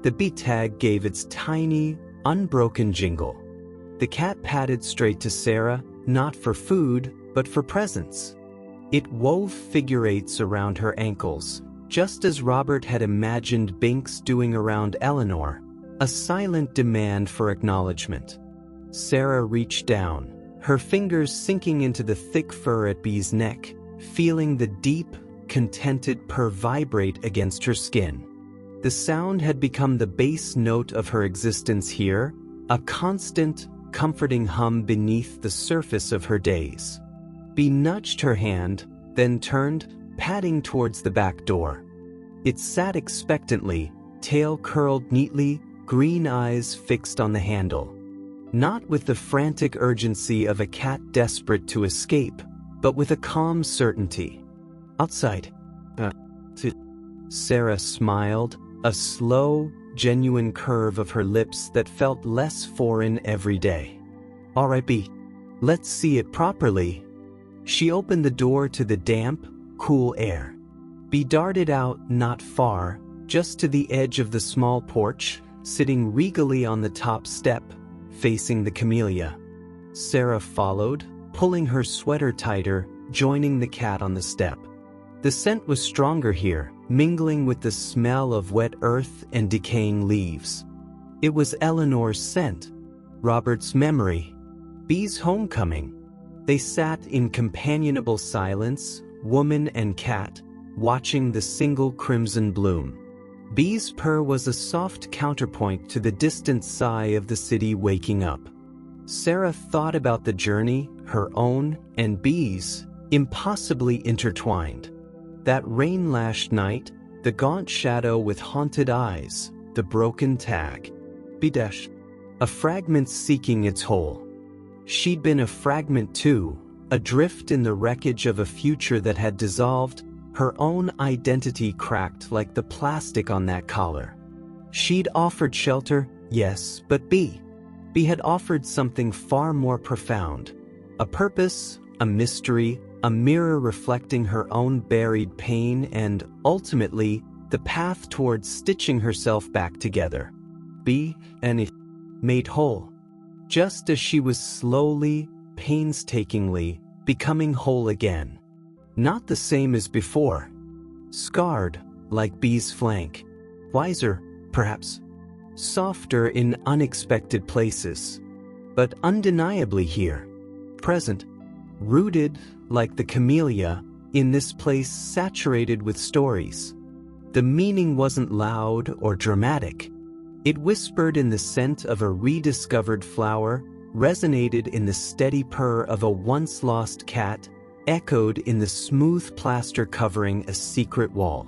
The bee tag gave its tiny, unbroken jingle. The cat padded straight to Sarah, not for food, but for presence. It wove figure eights around her ankles, just as Robert had imagined Binks doing around Eleanor, a silent demand for acknowledgement. Sarah reached down, her fingers sinking into the thick fur at Bee's neck, feeling the deep, contented purr vibrate against her skin. The sound had become the bass note of her existence here, a constant, comforting hum beneath the surface of her days. Bee nudged her hand, then turned, padding towards the back door. It sat expectantly, tail curled neatly, green eyes fixed on the handle. Not with the frantic urgency of a cat desperate to escape, but with a calm certainty. Outside. Sarah smiled, a slow, genuine curve of her lips that felt less foreign every day. All right, Bee. Let's see it properly. She opened the door to the damp, cool air. Bee darted out not far, just to the edge of the small porch, sitting regally on the top step, facing the camellia. Sarah followed, pulling her sweater tighter, joining the cat on the step. The scent was stronger here, mingling with the smell of wet earth and decaying leaves. It was Eleanor's scent, Robert's memory, Bee's homecoming. They sat in companionable silence, woman and cat, watching the single crimson bloom. Bee's purr was a soft counterpoint to the distant sigh of the city waking up. Sarah thought about the journey, her own and Bee's, impossibly intertwined. That rain-lashed night, the gaunt shadow with haunted eyes, the broken tag. Bee-dash. A fragment seeking its whole. She'd been a fragment too, adrift in the wreckage of a future that had dissolved, her own identity cracked like the plastic on that collar. She'd offered shelter, yes, but Bee had offered something far more profound. A purpose, a mystery, a mirror reflecting her own buried pain and, ultimately, the path towards stitching herself back together. Bee and it made whole. Just as she was slowly, painstakingly, becoming whole again. Not the same as before. Scarred, like Bee's flank. Wiser, perhaps. Softer in unexpected places. But undeniably here. Present. Rooted, like the camellia, in this place saturated with stories. The meaning wasn't loud or dramatic. It whispered in the scent of a rediscovered flower, resonated in the steady purr of a once-lost cat, echoed in the smooth plaster covering a secret wall.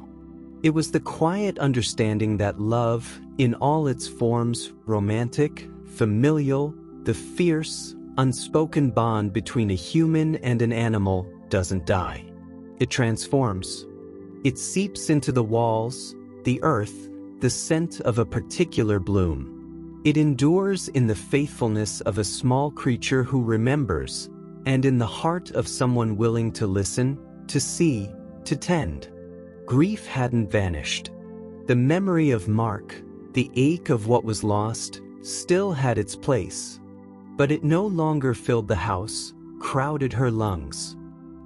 It was the quiet understanding that love, in all its forms, romantic, familial, the fierce, unspoken bond between a human and an animal, doesn't die. It transforms. It seeps into the walls, the earth, the scent of a particular bloom. It endures in the faithfulness of a small creature who remembers, and in the heart of someone willing to listen, to see, to tend. Grief hadn't vanished. The memory of Mark, the ache of what was lost, still had its place. But it no longer filled the house, crowded her lungs.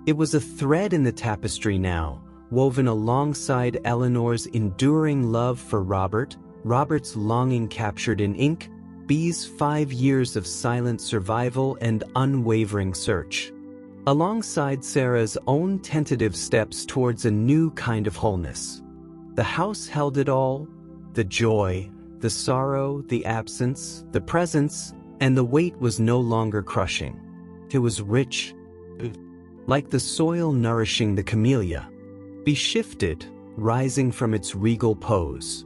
It was a thread in the tapestry now, woven alongside Eleanor's enduring love for Robert, Robert's longing captured in ink, Bee's 5 years of silent survival and unwavering search. Alongside Sarah's own tentative steps towards a new kind of wholeness. The house held it all, the joy, the sorrow, the absence, the presence, and the weight was no longer crushing. It was rich, like the soil nourishing the camellia. Be shifted, rising from its regal pose.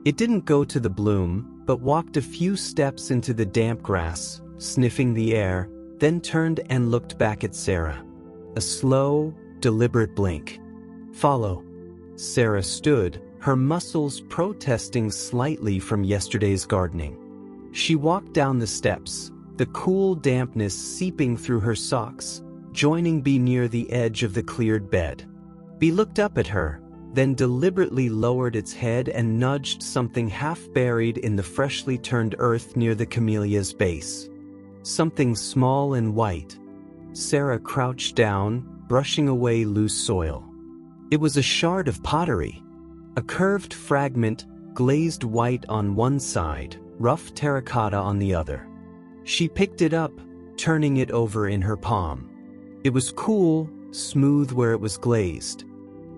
It didn't go to the bloom, but walked a few steps into the damp grass, sniffing the air, then turned and looked back at Sarah. A slow, deliberate blink. Follow. Sarah stood, her muscles protesting slightly from yesterday's gardening. She walked down the steps, the cool dampness seeping through her socks, joining Bee near the edge of the cleared bed. Bee looked up at her, then deliberately lowered its head and nudged something half buried in the freshly turned earth near the camellia's base. Something small and white. Sarah crouched down, brushing away loose soil. It was a shard of pottery. A curved fragment, glazed white on one side, rough terracotta on the other. She picked it up, turning it over in her palm. It was cool, smooth where it was glazed.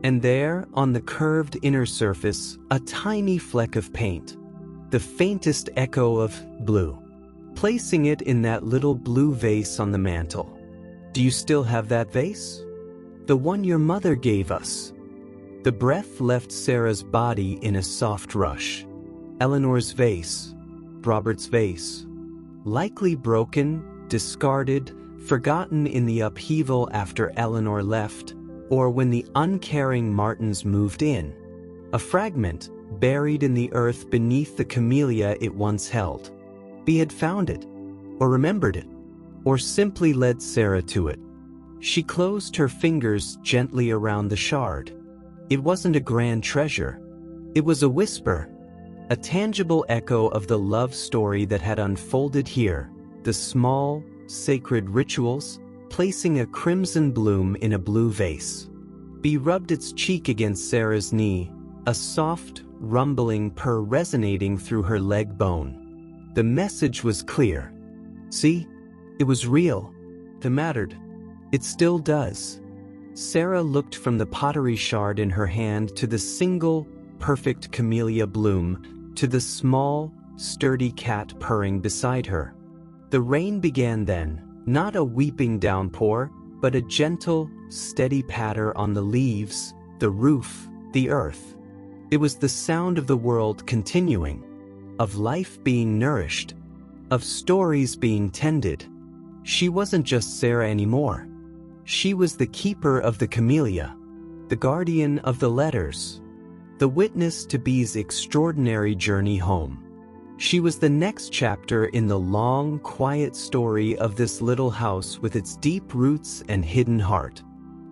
And there, on the curved inner surface, a tiny fleck of paint. The faintest echo of blue. Placing it in that little blue vase on the mantel. Do you still have that vase? The one your mother gave us. The breath left Sarah's body in a soft rush. Eleanor's vase. Robert's vase. Likely broken, discarded, forgotten in the upheaval after Eleanor left, or when the uncaring Martins moved in. A fragment, buried in the earth beneath the camellia it once held. Bee had found it, or remembered it, or simply led Sarah to it. She closed her fingers gently around the shard. It wasn't a grand treasure. It was a whisper, a tangible echo of the love story that had unfolded here, the small, sacred rituals, placing a crimson bloom in a blue vase. Bee rubbed its cheek against Sarah's knee, a soft, rumbling purr resonating through her leg bone. The message was clear. See? It was real. It mattered. It still does. Sarah looked from the pottery shard in her hand to the single, perfect camellia bloom, to the small, sturdy cat purring beside her. The rain began then, not a weeping downpour, but a gentle, steady patter on the leaves, the roof, the earth. It was the sound of the world continuing, of life being nourished, of stories being tended. She wasn't just Sarah anymore. She was the keeper of the camellia, the guardian of the letters, the witness to Bee's extraordinary journey home. She was the next chapter in the long, quiet story of this little house with its deep roots and hidden heart.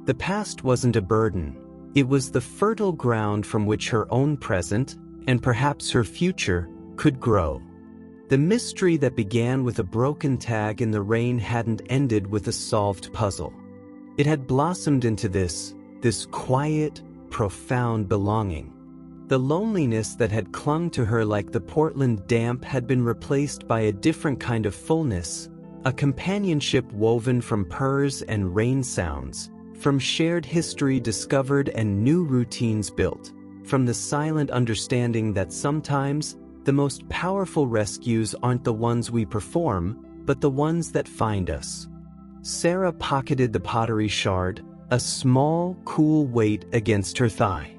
The past wasn't a burden. It was the fertile ground from which her own present, and perhaps her future, could grow. The mystery that began with a broken tag in the rain hadn't ended with a solved puzzle. It had blossomed into this quiet, profound belonging. The loneliness that had clung to her like the Portland damp had been replaced by a different kind of fullness, a companionship woven from purrs and rain sounds, from shared history discovered and new routines built, from the silent understanding that sometimes The most powerful rescues aren't the ones we perform, but the ones that find us. Sarah pocketed the pottery shard, a small, cool weight against her thigh.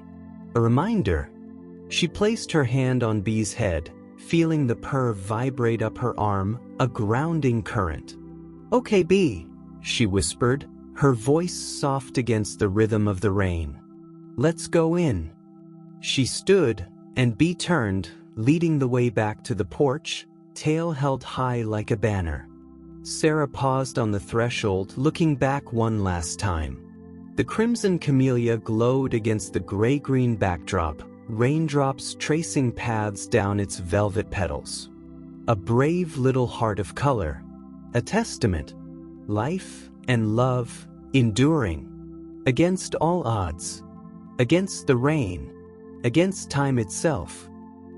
A reminder. She placed her hand on Bee's head, feeling the purr vibrate up her arm, a grounding current. "Okay, Bee," she whispered, her voice soft against the rhythm of the rain. "Let's go in." She stood, and Bee turned, leading the way back to the porch, tail held high like a banner. Sarah paused on the threshold, looking back one last time. The crimson camellia glowed against the gray-green backdrop, raindrops tracing paths down its velvet petals. A brave little heart of color, a testament, life and love, enduring. Against all odds, against the rain, against time itself.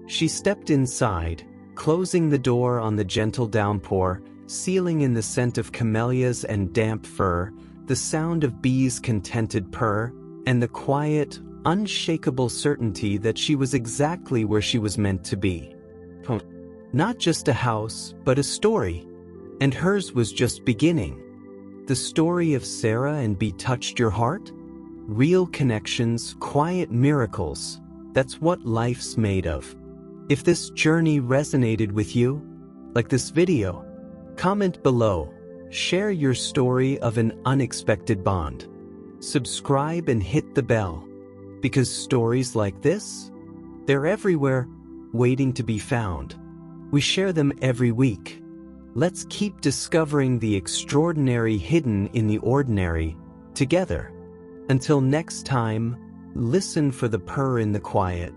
She stepped inside, closing the door on the gentle downpour, sealing in the scent of camellias and damp fur, the sound of Bee's contented purr, and the quiet, unshakable certainty that she was exactly where she was meant to be. Not just a house, but a story. And hers was just beginning. The story of Sarah and Bee touched your heart? Real connections, quiet miracles. That's what life's made of. If this journey resonated with you, like this video, comment below. Share your story of an unexpected bond. Subscribe and hit the bell. Because stories like this, they're everywhere, waiting to be found. We share them every week. Let's keep discovering the extraordinary hidden in the ordinary, together. Until next time, listen for the purr in the quiet.